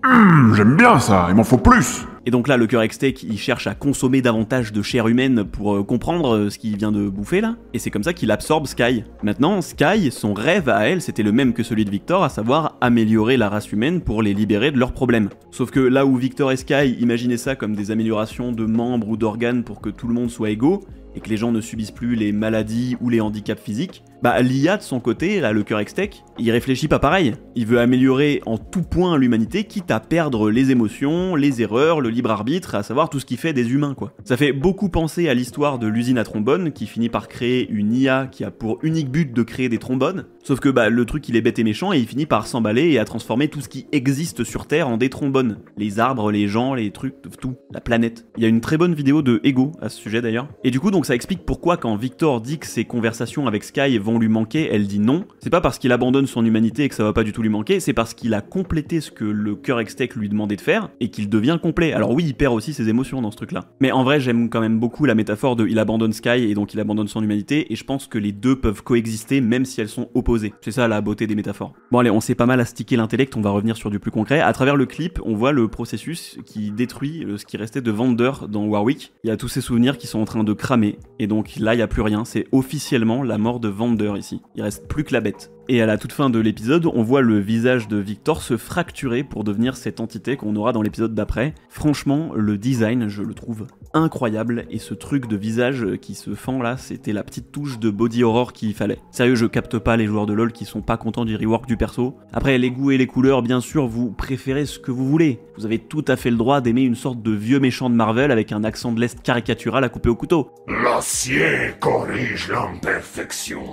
B: j'aime bien ça, il m'en faut plus.
A: Et donc là, le cœur Hextech, il cherche à consommer davantage de chair humaine pour comprendre ce qu'il vient de bouffer là, et c'est comme ça qu'il absorbe Sky. Maintenant, Sky, son rêve à elle, c'était le même que celui de Victor, à savoir améliorer la race humaine pour les libérer de leurs problèmes. Sauf que là où Victor et Sky imaginaient ça comme des améliorations de membres ou d'organes pour que tout le monde soit égaux, et que les gens ne subissent plus les maladies ou les handicaps physiques, bah l'IA de son côté, là, le cœur Hextech, il réfléchit pas pareil. Il veut améliorer en tout point l'humanité, quitte à perdre les émotions, les erreurs, le libre arbitre, à savoir tout ce qui fait des humains quoi. Ça fait beaucoup penser à l'histoire de l'usine à trombone, qui finit par créer une IA qui a pour unique but de créer des trombones, sauf que bah le truc il est bête et méchant et il finit par s'emballer et à transformer tout ce qui existe sur Terre en des trombones. Les arbres, les gens, les trucs, tout, la planète. Il y a une très bonne vidéo de Ego à ce sujet d'ailleurs. Et du coup donc ça explique pourquoi quand Victor dit que ses conversations avec Sky vont lui manquer, elle dit non. C'est pas parce qu'il abandonne son humanité et que ça va pas du tout lui manquer, c'est parce qu'il a complété ce que le cœur Hextech lui demandait de faire et qu'il devient complet. Alors oui, il perd aussi ses émotions dans ce truc-là. Mais en vrai, j'aime quand même beaucoup la métaphore de il abandonne Sky et donc il abandonne son humanité, et je pense que les deux peuvent coexister même si elles sont opposées. C'est ça la beauté des métaphores. Bon allez, on s'est pas mal astiqué l'intellect, on va revenir sur du plus concret. À travers le clip, on voit le processus qui détruit ce qui restait de Vander dans Warwick. Il y a tous ces souvenirs qui sont en train de cramer, et donc là il y a plus rien, c'est officiellement la mort de Vander ici. Il reste plus que la bête. Et à la toute fin de l'épisode, on voit le visage de Victor se fracturer pour devenir cette entité qu'on aura dans l'épisode d'après. Franchement, le design, je le trouve incroyable, et ce truc de visage qui se fend là, c'était la petite touche de body horror qu'il fallait. Sérieux, je capte pas les joueurs de LoL qui sont pas contents du rework du perso. Après, les goûts et les couleurs, bien sûr, vous préférez ce que vous voulez. Vous avez tout à fait le droit d'aimer une sorte de vieux méchant de Marvel avec un accent de l'Est caricatural à couper au couteau.
B: L'acier corrige l'imperfection.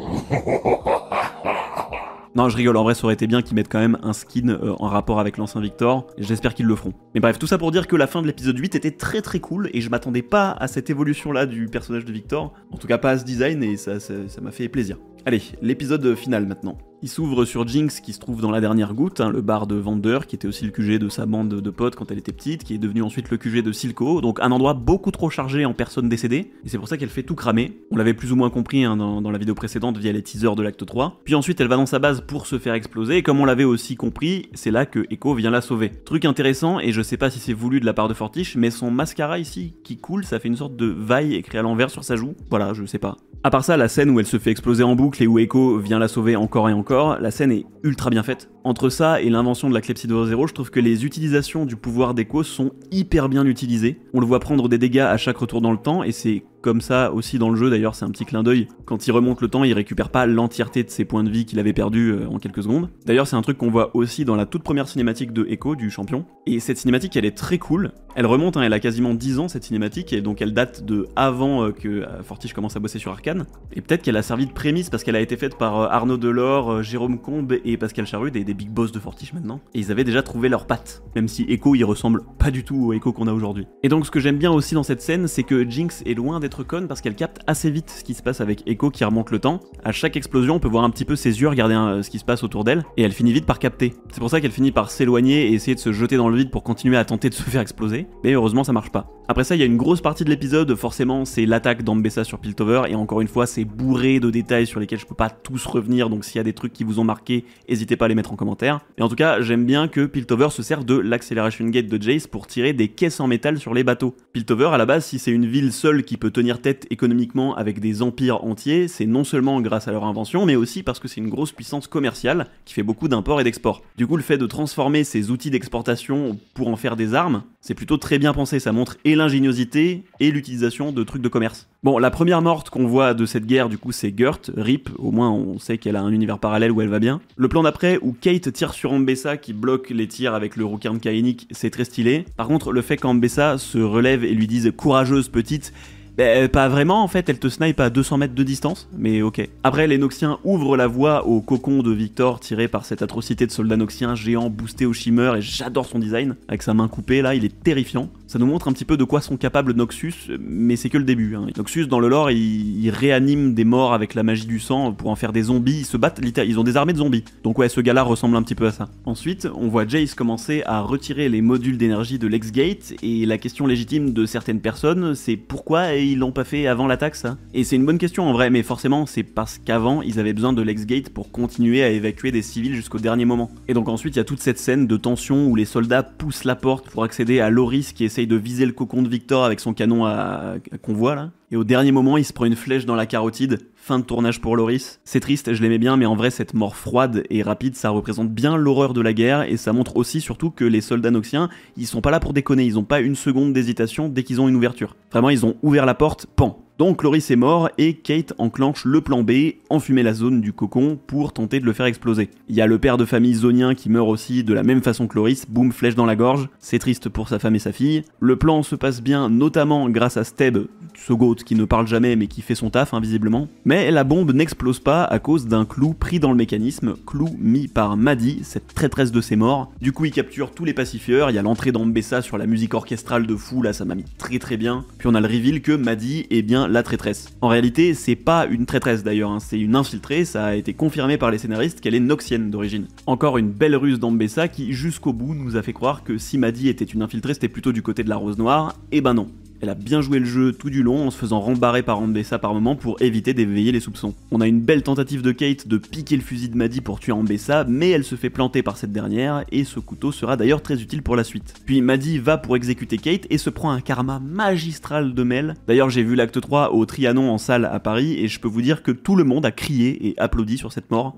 A: Non, je rigole, en vrai ça aurait été bien qu'ils mettent quand même un skin en rapport avec l'ancien Victor, j'espère qu'ils le feront. Mais bref, tout ça pour dire que la fin de l'épisode 8 était très cool, et je m'attendais pas à cette évolution-là du personnage de Victor, en tout cas pas à ce design, et ça m'a fait plaisir. Allez, l'épisode final maintenant. Il s'ouvre sur Jinx qui se trouve dans la dernière goutte, le bar de Vander, qui était aussi le QG de sa bande de potes quand elle était petite, qui est devenu ensuite le QG de Silco, donc un endroit beaucoup trop chargé en personnes décédées, et c'est pour ça qu'elle fait tout cramer. On l'avait plus ou moins compris dans la vidéo précédente via les teasers de l'acte 3. Puis ensuite elle va dans sa base pour se faire exploser, et comme on l'avait aussi compris, c'est là que Echo vient la sauver. Truc intéressant, et je sais pas si c'est voulu de la part de Fortiche, mais son mascara ici qui coule, ça fait une sorte de vaille écrit à l'envers sur sa joue. Voilà, je sais pas. À part ça, la scène où elle se fait exploser en boucle et où Echo vient la sauver encore et encore, la scène est ultra bien faite. Entre ça et l'invention de la Clepsydra Zero, je trouve que les utilisations du pouvoir d'Echo sont hyper bien utilisées. On le voit prendre des dégâts à chaque retour dans le temps, et c'est comme ça aussi dans le jeu, d'ailleurs c'est un petit clin d'œil. Quand il remonte le temps, il récupère pas l'entièreté de ses points de vie qu'il avait perdus en quelques secondes. D'ailleurs c'est un truc qu'on voit aussi dans la toute première cinématique de Echo, du champion. Et cette cinématique elle est très cool. Elle remonte, elle a quasiment 10 ans cette cinématique, et donc elle date de avant que Fortiche commence à bosser sur Arcane. Et peut-être qu'elle a servi de prémisse parce qu'elle a été faite par Arnaud Delors, Jérôme Combe et Pascal Charrue, des big boss de Fortiche maintenant. Et ils avaient déjà trouvé leur patte, même si Echo il ressemble pas du tout au Echo qu'on a aujourd'hui. Et donc ce que j'aime bien aussi dans cette scène, c'est que Jinx est loin d'être conne parce qu'elle capte assez vite ce qui se passe avec Echo qui remonte le temps. À chaque explosion, on peut voir un petit peu ses yeux regarder ce qui se passe autour d'elle, et elle finit vite par capter. C'est pour ça qu'elle finit par s'éloigner et essayer de se jeter dans le vide pour continuer à tenter de se faire exploser, mais heureusement ça marche pas. Après ça, il y a une grosse partie de l'épisode, forcément, c'est l'attaque d'Ambessa sur Piltover, et encore une fois, c'est bourré de détails sur lesquels je peux pas tous revenir, donc s'il y a des trucs qui vous ont marqué, n'hésitez pas à les mettre en commentaire. Et en tout cas, j'aime bien que Piltover se sert de l'Acceleration Gate de Jace pour tirer des caisses en métal sur les bateaux. Piltover, à la base, si c'est une ville seule qui peut tenir tête économiquement avec des empires entiers, c'est non seulement grâce à leur invention, mais aussi parce que c'est une grosse puissance commerciale qui fait beaucoup d'import et d'export. Du coup, le fait de transformer ces outils d'exportation pour en faire des armes, c'est plutôt très bien pensé, ça montre et l'ingéniosité et l'utilisation de trucs de commerce. Bon, la première morte qu'on voit de cette guerre, du coup, c'est Gert, RIP, au moins on sait qu'elle a un univers parallèle où elle va bien. Le plan d'après, où Kate tire sur Ambessa qui bloque les tirs avec le Roucarn Kaenic, c'est très stylé. Par contre, le fait qu'Ambessa se relève et lui dise « courageuse petite », pas vraiment en fait, elle te snipe à 200 mètres de distance, mais ok. Après, les Noxiens ouvrent la voie au cocon de Victor tiré par cette atrocité de soldat noxien géant boosté au shimmer, et j'adore son design, avec sa main coupée là, il est terrifiant. Ça nous montre un petit peu de quoi sont capables Noxus, mais c'est que le début. Noxus dans le lore, il réanime des morts avec la magie du sang pour en faire des zombies, ils se battent, ils ont des armées de zombies. Donc ouais, ce gars-là ressemble un petit peu à ça. Ensuite, on voit Jace commencer à retirer les modules d'énergie de l'X-Gate, et la question légitime de certaines personnes, c'est pourquoi ils l'ont pas fait avant l'attaque ça? Et c'est une bonne question en vrai, mais forcément c'est parce qu'avant ils avaient besoin de l'X-Gate pour continuer à évacuer des civils jusqu'au dernier moment. Et donc ensuite il y a toute cette scène de tension où les soldats poussent la porte pour accéder à Loris qui essaye de viser le cocon de Victor avec son canon à convoi là. Et au dernier moment, il se prend une flèche dans la carotide. Fin de tournage pour Loris. C'est triste, je l'aimais bien, mais en vrai, cette mort froide et rapide, ça représente bien l'horreur de la guerre, et ça montre aussi surtout que les soldats noxiens, ils sont pas là pour déconner, ils ont pas une seconde d'hésitation dès qu'ils ont une ouverture. Vraiment, ils ont ouvert la porte, pan. Donc Loris est mort et Kate enclenche le plan B, enfumer la zone du cocon pour tenter de le faire exploser. Il y a le père de famille zonien qui meurt aussi de la même façon que Loris, boum, flèche dans la gorge, c'est triste pour sa femme et sa fille. Le plan se passe bien notamment grâce à Steb, ce goat qui ne parle jamais mais qui fait son taf visiblement. Mais la bombe n'explose pas à cause d'un clou pris dans le mécanisme, clou mis par Maddie, cette traîtresse de ses morts. Du coup il capture tous les pacifieurs, il y a l'entrée d'Ambessa sur la musique orchestrale de fou, là ça m'a mis très bien. Puis on a le reveal que Maddie est bien la traîtresse. En réalité, c'est pas une traîtresse d'ailleurs, c'est une infiltrée, ça a été confirmé par les scénaristes qu'elle est noxienne d'origine. Encore une belle ruse d'Ambessa qui, jusqu'au bout, nous a fait croire que si Maddie était une infiltrée, c'était plutôt du côté de la Rose Noire, et ben non. Elle a bien joué le jeu tout du long en se faisant rembarrer par Ambessa par moment pour éviter d'éveiller les soupçons. On a une belle tentative de Kate de piquer le fusil de Maddie pour tuer Ambessa, mais elle se fait planter par cette dernière, et ce couteau sera d'ailleurs très utile pour la suite. Puis Maddie va pour exécuter Kate et se prend un karma magistral de Mel. D'ailleurs j'ai vu l'acte 3 au Trianon en salle à Paris, et je peux vous dire que tout le monde a crié et applaudi sur cette mort.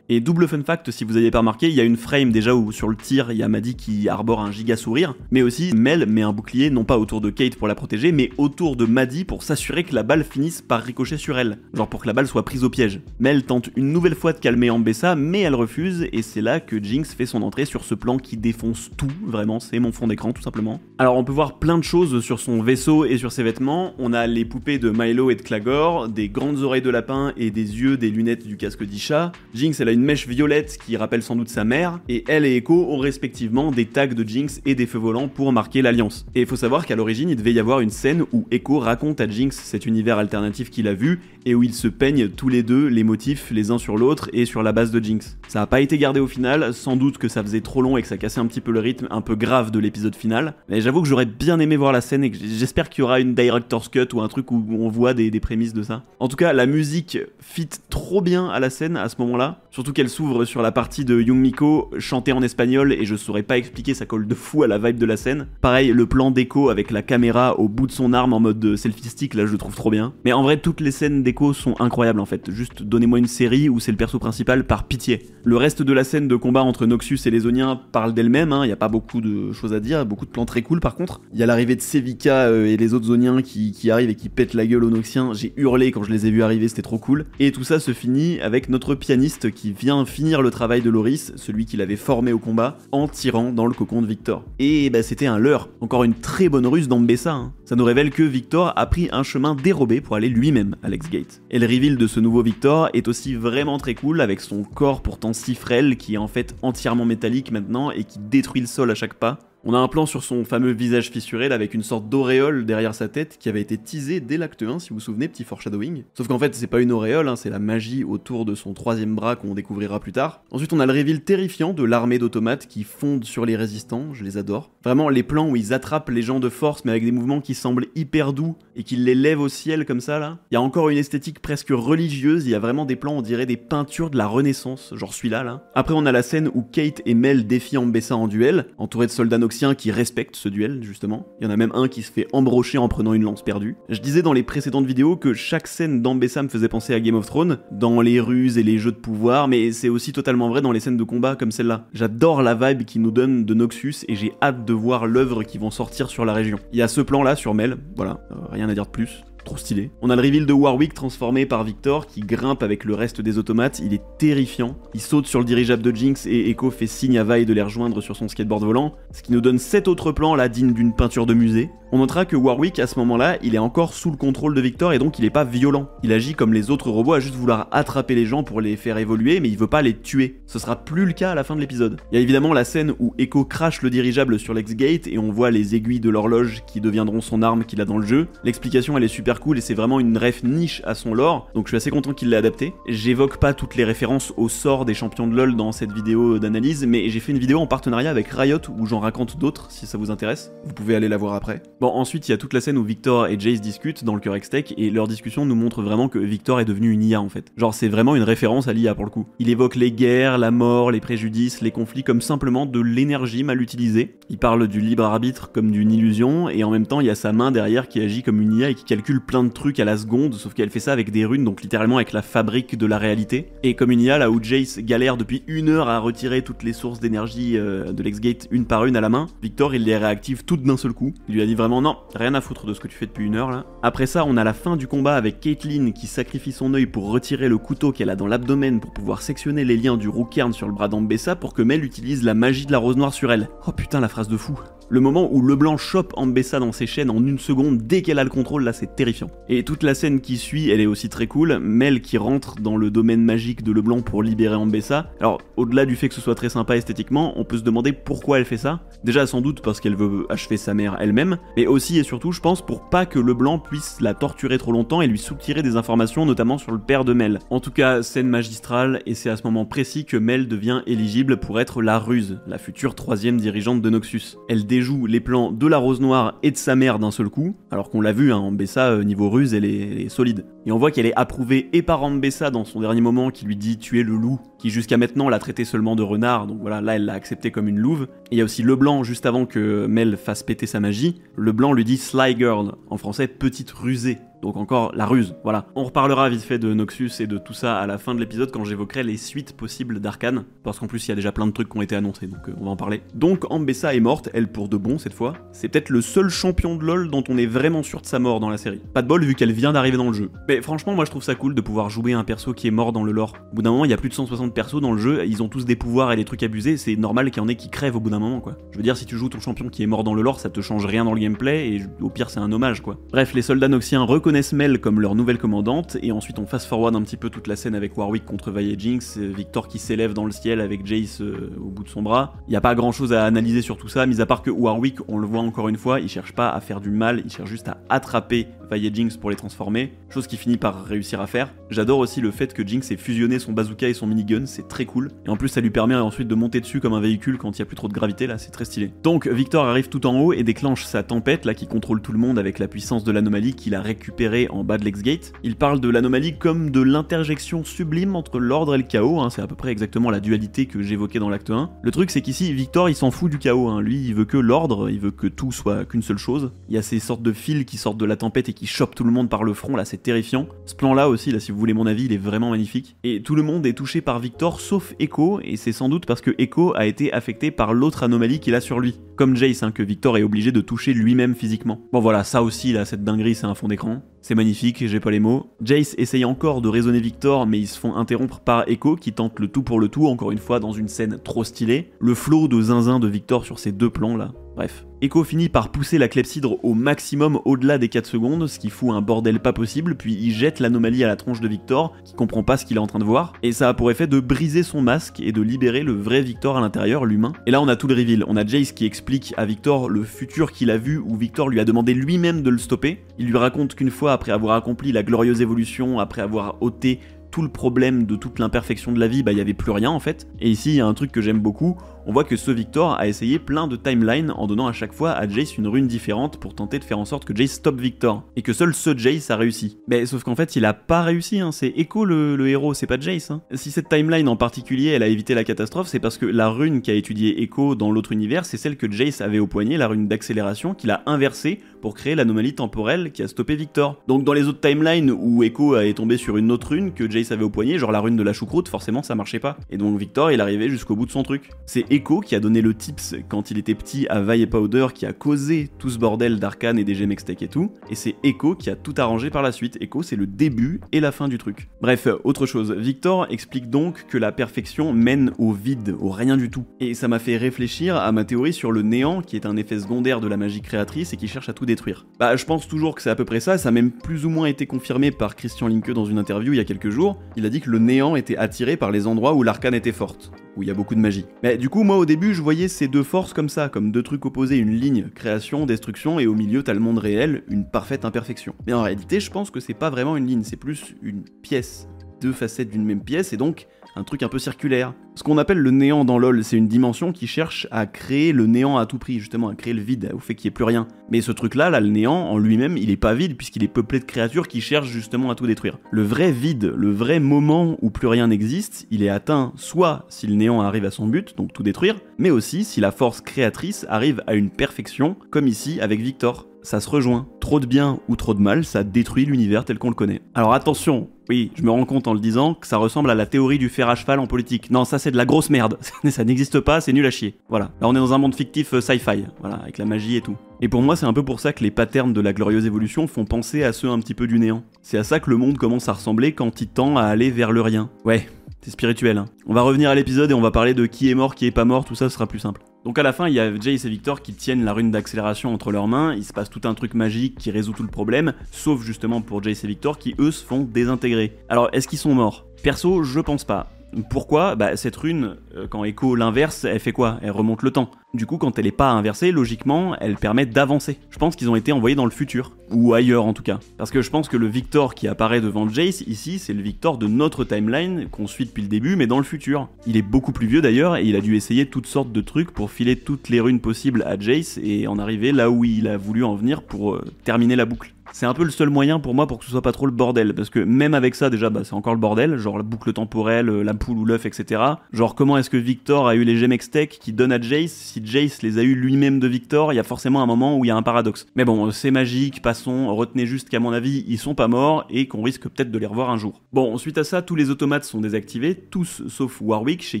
A: Et double fun fact, si vous n'aviez pas remarqué, il y a une frame déjà où sur le tir, il y a Maddie qui arbore un giga sourire, mais aussi Mel met un bouclier non pas autour de Kate pour la protéger, mais autour de Maddie pour s'assurer que la balle finisse par ricocher sur elle, genre pour que la balle soit prise au piège. Mel tente une nouvelle fois de calmer Ambessa, mais elle refuse, et c'est là que Jinx fait son entrée sur ce plan qui défonce tout, vraiment, c'est mon fond d'écran tout simplement. Alors on peut voir plein de choses sur son vaisseau et sur ses vêtements, on a les poupées de Milo et de Clagor, des grandes oreilles de lapin et des yeux des lunettes du casque d'Isha. Jinx, elle a une mèche violette qui rappelle sans doute sa mère, et elle et Echo ont respectivement des tags de Jinx et des feux volants pour marquer l'alliance. Et il faut savoir qu'à l'origine, il devait y avoir une scène où Echo raconte à Jinx cet univers alternatif qu'il a vu, et où ils se peignent tous les deux les motifs les uns sur l'autre et sur la base de Jinx. Ça a pas été gardé au final, sans doute que ça faisait trop long et que ça cassait un petit peu le rythme un peu grave de l'épisode final, mais j'avoue que j'aurais bien aimé voir la scène et que j'espère qu'il y aura une director's cut ou un truc où on voit des prémices de ça. En tout cas, la musique fit trop bien à la scène à ce moment-là, surtout qu'elle s'ouvre sur la partie de Young Miko chantée en espagnol et je saurais pas expliquer, ça colle de fou à la vibe de la scène. Pareil, le plan d'Echo avec la caméra au bout de son arme en mode selfie stick, là je le trouve trop bien. Mais en vrai, toutes les scènes d'Echo sont incroyables en fait, juste donnez-moi une série où c'est le perso principal par pitié. Le reste de la scène de combat entre Noxus et les Oniens parle d'elle-même, y a pas beaucoup de choses à dire, beaucoup de plans très cool par contre. Il y a l'arrivée de Sevika et les autres Oniens qui arrivent et qui pètent la gueule aux Noxiens, j'ai hurlé quand je les ai vus arriver, c'était trop cool. Et tout ça se finit avec notre pianiste qui vient finir le travail de Loris, celui qui l'avait formé au combat, en tirant dans le cocon de Victor. Et bah c'était un leurre, encore une très bonne ruse d'Ambessa. Ça nous révèle que Victor a pris un chemin dérobé pour aller lui-même à l'X-Gate. Et le reveal de ce nouveau Victor est aussi vraiment très cool, avec son corps pourtant si frêle qui est en fait entièrement métallique maintenant et qui détruit le sol à chaque pas. On a un plan sur son fameux visage fissuré là, avec une sorte d'auréole derrière sa tête qui avait été teasé dès l'acte 1 si vous vous souvenez, petit foreshadowing. Sauf qu'en fait c'est pas une auréole, c'est la magie autour de son troisième bras qu'on découvrira plus tard. Ensuite on a le reveal terrifiant de l'armée d'automates qui fondent sur les résistants, je les adore. Vraiment les plans où ils attrapent les gens de force mais avec des mouvements qui semblent hyper doux et qu'ils les lèvent au ciel comme ça là. Il y a encore une esthétique presque religieuse, il y a vraiment des plans on dirait des peintures de la Renaissance, genre celui-là là. Après on a la scène où Kate et Mel défient Ambessa en duel, entourés de soldats noxiens qui respectent ce duel justement. Il y en a même un qui se fait embrocher en prenant une lance perdue. Je disais dans les précédentes vidéos que chaque scène d'Ambessa me faisait penser à Game of Thrones, dans les ruses et les jeux de pouvoir, mais c'est aussi totalement vrai dans les scènes de combat comme celle-là. J'adore la vibe qu'ils nous donnent de Noxus et j'ai hâte de voir l'œuvre qui vont sortir sur la région. Il y a ce plan là sur Mel, voilà, rien à dire de plus. Trop stylé. On a le reveal de Warwick transformé par Victor qui grimpe avec le reste des automates, il est terrifiant. Il saute sur le dirigeable de Jinx et Echo fait signe à Vi de les rejoindre sur son skateboard volant, ce qui nous donne 7 autres plans là dignes d'une peinture de musée. On notera que Warwick à ce moment-là, il est encore sous le contrôle de Victor et donc il est pas violent. Il agit comme les autres robots à juste vouloir attraper les gens pour les faire évoluer mais il veut pas les tuer. Ce sera plus le cas à la fin de l'épisode. Il y a évidemment la scène où Echo crache le dirigeable sur l'X-Gate et on voit les aiguilles de l'horloge qui deviendront son arme qu'il a dans le jeu. L'explication elle est super cool et c'est vraiment une ref niche à son lore, donc je suis assez content qu'il l'ait adapté. J'évoque pas toutes les références au sort des champions de LoL dans cette vidéo d'analyse, mais j'ai fait une vidéo en partenariat avec Riot où j'en raconte d'autres si ça vous intéresse. Vous pouvez aller la voir après. Bon, ensuite il y a toute la scène où Victor et Jace discutent dans le cœur Hextech et leur discussion nous montre vraiment que Victor est devenu une IA en fait. Genre c'est vraiment une référence à l'IA pour le coup. Il évoque les guerres, la mort, les préjudices, les conflits comme simplement de l'énergie mal utilisée. Il parle du libre arbitre comme d'une illusion et en même temps il y a sa main derrière qui agit comme une IA et qui calcule plein de trucs à la seconde, sauf qu'elle fait ça avec des runes, donc littéralement avec la fabrique de la réalité. Et comme une IA là où Jace galère depuis 1 heure à retirer toutes les sources d'énergie de l'X-Gate une par une à la main, Victor il les réactive toutes d'un seul coup. Il lui a dit vraiment non, rien à foutre de ce que tu fais depuis 1 heure là. Après ça on a la fin du combat avec Caitlyn qui sacrifie son œil pour retirer le couteau qu'elle a dans l'abdomen pour pouvoir sectionner les liens du Roucairn sur le bras d'Ambessa pour que Mel utilise la magie de la rose noire sur elle. Oh putain la phrase de fou. Le moment où Leblanc chope Ambessa dans ses chaînes en 1 seconde dès qu'elle a le contrôle, là c'est terrifiant. Et toute la scène qui suit, elle est aussi très cool. Mel qui rentre dans le domaine magique de Leblanc pour libérer Ambessa. Alors au-delà du fait que ce soit très sympa esthétiquement, on peut se demander pourquoi elle fait ça. Déjà sans doute parce qu'elle veut achever sa mère elle-même, mais aussi et surtout je pense pour pas que Leblanc puisse la torturer trop longtemps et lui soutirer des informations notamment sur le père de Mel. En tout cas, scène magistrale et c'est à ce moment précis que Mel devient éligible pour être la Ruse, la future 3e dirigeante de Noxus. Elle déjoue les plans de la Rose Noire et de sa mère d'un seul coup, alors qu'on l'a vu, Ambessa niveau ruse elle est solide. Et on voit qu'elle est approuvée et par Ambessa dans son dernier moment qui lui dit tuer le loup, qui jusqu'à maintenant l'a traité seulement de renard, donc voilà, là elle l'a accepté comme une louve. Et il y a aussi Leblanc juste avant que Mel fasse péter sa magie, Leblanc lui dit Sly Girl, en français petite rusée. Donc encore la ruse, voilà. On reparlera vite fait de Noxus et de tout ça à la fin de l'épisode quand j'évoquerai les suites possibles d'Arcane, parce qu'en plus il y a déjà plein de trucs qui ont été annoncés, donc on va en parler. Donc Ambessa est morte, elle pour de bon cette fois. C'est peut-être le seul champion de LoL dont on est vraiment sûr de sa mort dans la série. Pas de bol vu qu'elle vient d'arriver dans le jeu. Mais franchement moi je trouve ça cool de pouvoir jouer un perso qui est mort dans le lore. Au bout d'un moment il y a plus de 160 persos dans le jeu, ils ont tous des pouvoirs et des trucs abusés, c'est normal qu'il y en ait qui crèvent au bout d'un moment, quoi. Je veux dire, si tu joues ton champion qui est mort dans le lore, ça te change rien dans le gameplay, et au pire c'est un hommage, quoi. Bref, les soldats noxiens reconnaissent Mel comme leur nouvelle commandante, et ensuite on fast-forward un petit peu toute la scène avec Warwick contre Vi et Jinx, Victor qui s'élève dans le ciel avec Jace au bout de son bras. Y a pas grand chose à analyser sur tout ça, mis à part que Warwick, on le voit encore une fois, il cherche pas à faire du mal, il cherche juste à attraper Vi et Jinx pour les transformer, chose qu'il finit par réussir à faire. J'adore aussi le fait que Jinx ait fusionné son bazooka et son minigun, c'est très cool, et en plus ça lui permet ensuite de monter dessus comme un véhicule quand il y a plus trop de gravité, là c'est très stylé. Donc Victor arrive tout en haut et déclenche sa tempête, là qui contrôle tout le monde avec la puissance de l'anomalie qu'il a récupérée en bas de l'X-Gate. Il parle de l'anomalie comme de l'interjection sublime entre l'ordre et le chaos, hein, c'est à peu près exactement la dualité que j'évoquais dans l'acte 1. Le truc c'est qu'ici Victor il s'en fout du chaos, hein. Lui il veut que l'ordre, il veut que tout soit qu'une seule chose. Il y a ces sortes de fils qui sortent de la tempête et qui chopent tout le monde par le front, là c'est terrifiant. Ce plan là aussi, là si vous voulez mon avis, il est vraiment magnifique. Et tout le monde est touché par Victor sauf Echo, et c'est sans doute parce que Echo a été affecté par l'autre anomalie qu'il a sur lui. Comme Jace, hein, que Victor est obligé de toucher lui-même physiquement. Bon voilà, ça aussi là, cette dinguerie c'est un fond d'écran. C'est magnifique, j'ai pas les mots. Jace essaye encore de raisonner Victor, mais ils se font interrompre par Echo qui tente le tout pour le tout, encore une fois dans une scène trop stylée. Le flow de zinzin de Victor sur ces deux plans là. Bref. Echo finit par pousser la clepsydre au maximum au-delà des 4 secondes, ce qui fout un bordel pas possible, puis il jette l'anomalie à la tronche de Victor, qui comprend pas ce qu'il est en train de voir, et ça a pour effet de briser son masque et de libérer le vrai Victor à l'intérieur, l'humain. Et là on a tout le reveal, on a Jace qui explique à Victor le futur qu'il a vu, où Victor lui a demandé lui-même de le stopper. Il lui raconte qu'une fois après avoir accompli la glorieuse évolution, après avoir ôté tout le problème de toute l'imperfection de la vie, bah il y avait plus rien en fait. Et ici il y a un truc que j'aime beaucoup, on voit que ce Victor a essayé plein de timelines en donnant à chaque fois à Jace une rune différente pour tenter de faire en sorte que Jace stoppe Victor, et que seul ce Jace a réussi. Mais sauf qu'en fait il a pas réussi, hein. C'est Echo le héros, c'est pas Jace. Hein. Si cette timeline en particulier elle a évité la catastrophe, c'est parce que la rune qu'a étudiée Echo dans l'autre univers, c'est celle que Jace avait au poignet, la rune d'accélération, qu'il a inversée pour créer l'anomalie temporelle qui a stoppé Victor. Donc dans les autres timelines où Echo est tombé sur une autre rune que Jace avait au poignet, genre la rune de la choucroute, forcément ça marchait pas. Et donc Victor il arrivait jusqu'au bout de son truc. C'est Echo qui a donné le tips quand il était petit à Vi et Powder qui a causé tout ce bordel d'Arcane et des GMXTech et tout, et c'est Echo qui a tout arrangé par la suite. Echo c'est le début et la fin du truc. Bref, autre chose, Victor explique donc que la perfection mène au vide, au rien du tout. Et ça m'a fait réfléchir à ma théorie sur le néant qui est un effet secondaire de la magie créatrice et qui cherche à tout détruire. Bah je pense toujours que c'est à peu près ça, ça a même plus ou moins été confirmé par Christian Linke dans une interview il y a quelques jours. Il a dit que le néant était attiré par les endroits où l'arcane était forte, où il y a beaucoup de magie. Mais du coup, moi au début, je voyais ces deux forces comme ça, comme deux trucs opposés, une ligne, création, destruction, et au milieu t'as le monde réel, une parfaite imperfection. Mais en réalité, je pense que c'est pas vraiment une ligne, c'est plus une pièce, deux facettes d'une même pièce, et donc un truc un peu circulaire. Ce qu'on appelle le néant dans LoL, c'est une dimension qui cherche à créer le néant à tout prix, justement, à créer le vide, au fait qu'il n'y ait plus rien. Mais ce truc-là, le néant, en lui-même, il est pas vide, puisqu'il est peuplé de créatures qui cherchent justement à tout détruire. Le vrai vide, le vrai moment où plus rien n'existe, il est atteint soit si le néant arrive à son but, donc tout détruire, mais aussi si la force créatrice arrive à une perfection, comme ici avec Victor. Ça se rejoint. Trop de bien ou trop de mal, ça détruit l'univers tel qu'on le connaît. Alors attention, oui, je me rends compte en le disant que ça ressemble à la théorie du fer à cheval en politique. Non, ça c'est de la grosse merde. Ça n'existe pas, c'est nul à chier. Voilà. Là on est dans un monde fictif sci-fi, voilà, avec la magie et tout. Et pour moi c'est un peu pour ça que les patterns de la glorieuse évolution font penser à ceux un petit peu du néant. C'est à ça que le monde commence à ressembler quand il tend à aller vers le rien. Ouais, c'est spirituel, hein. On va revenir à l'épisode et on va parler de qui est mort, qui est pas mort, tout ça sera plus simple. Donc à la fin, il y a Jace et Victor qui tiennent la rune d'accélération entre leurs mains, il se passe tout un truc magique qui résout tout le problème, sauf justement pour Jace et Victor qui eux se font désintégrer. Alors est-ce qu'ils sont morts? Perso, je pense pas. Pourquoi? Bah cette rune, quand Echo l'inverse, elle fait quoi? Elle remonte le temps. Du coup, quand elle est pas inversée, logiquement, elle permet d'avancer. Je pense qu'ils ont été envoyés dans le futur, ou ailleurs en tout cas. Parce que je pense que le Victor qui apparaît devant Jace, ici, c'est le Victor de notre timeline, qu'on suit depuis le début, mais dans le futur. Il est beaucoup plus vieux d'ailleurs, et il a dû essayer toutes sortes de trucs pour filer toutes les runes possibles à Jace, et en arriver là où il a voulu en venir pour terminer la boucle. C'est un peu le seul moyen pour moi pour que ce soit pas trop le bordel, parce que même avec ça déjà bah, c'est encore le bordel, genre la boucle temporelle, la poule ou l'œuf, etc. Genre comment est-ce que Victor a eu les GMXTech qui donnent à Jace? Si Jace les a eu lui-même de Victor, il y a forcément un moment où il y a un paradoxe. Mais bon, c'est magique, passons, retenez juste qu'à mon avis ils sont pas morts et qu'on risque peut-être de les revoir un jour. Bon, suite à ça, tous les automates sont désactivés, tous sauf Warwick, chez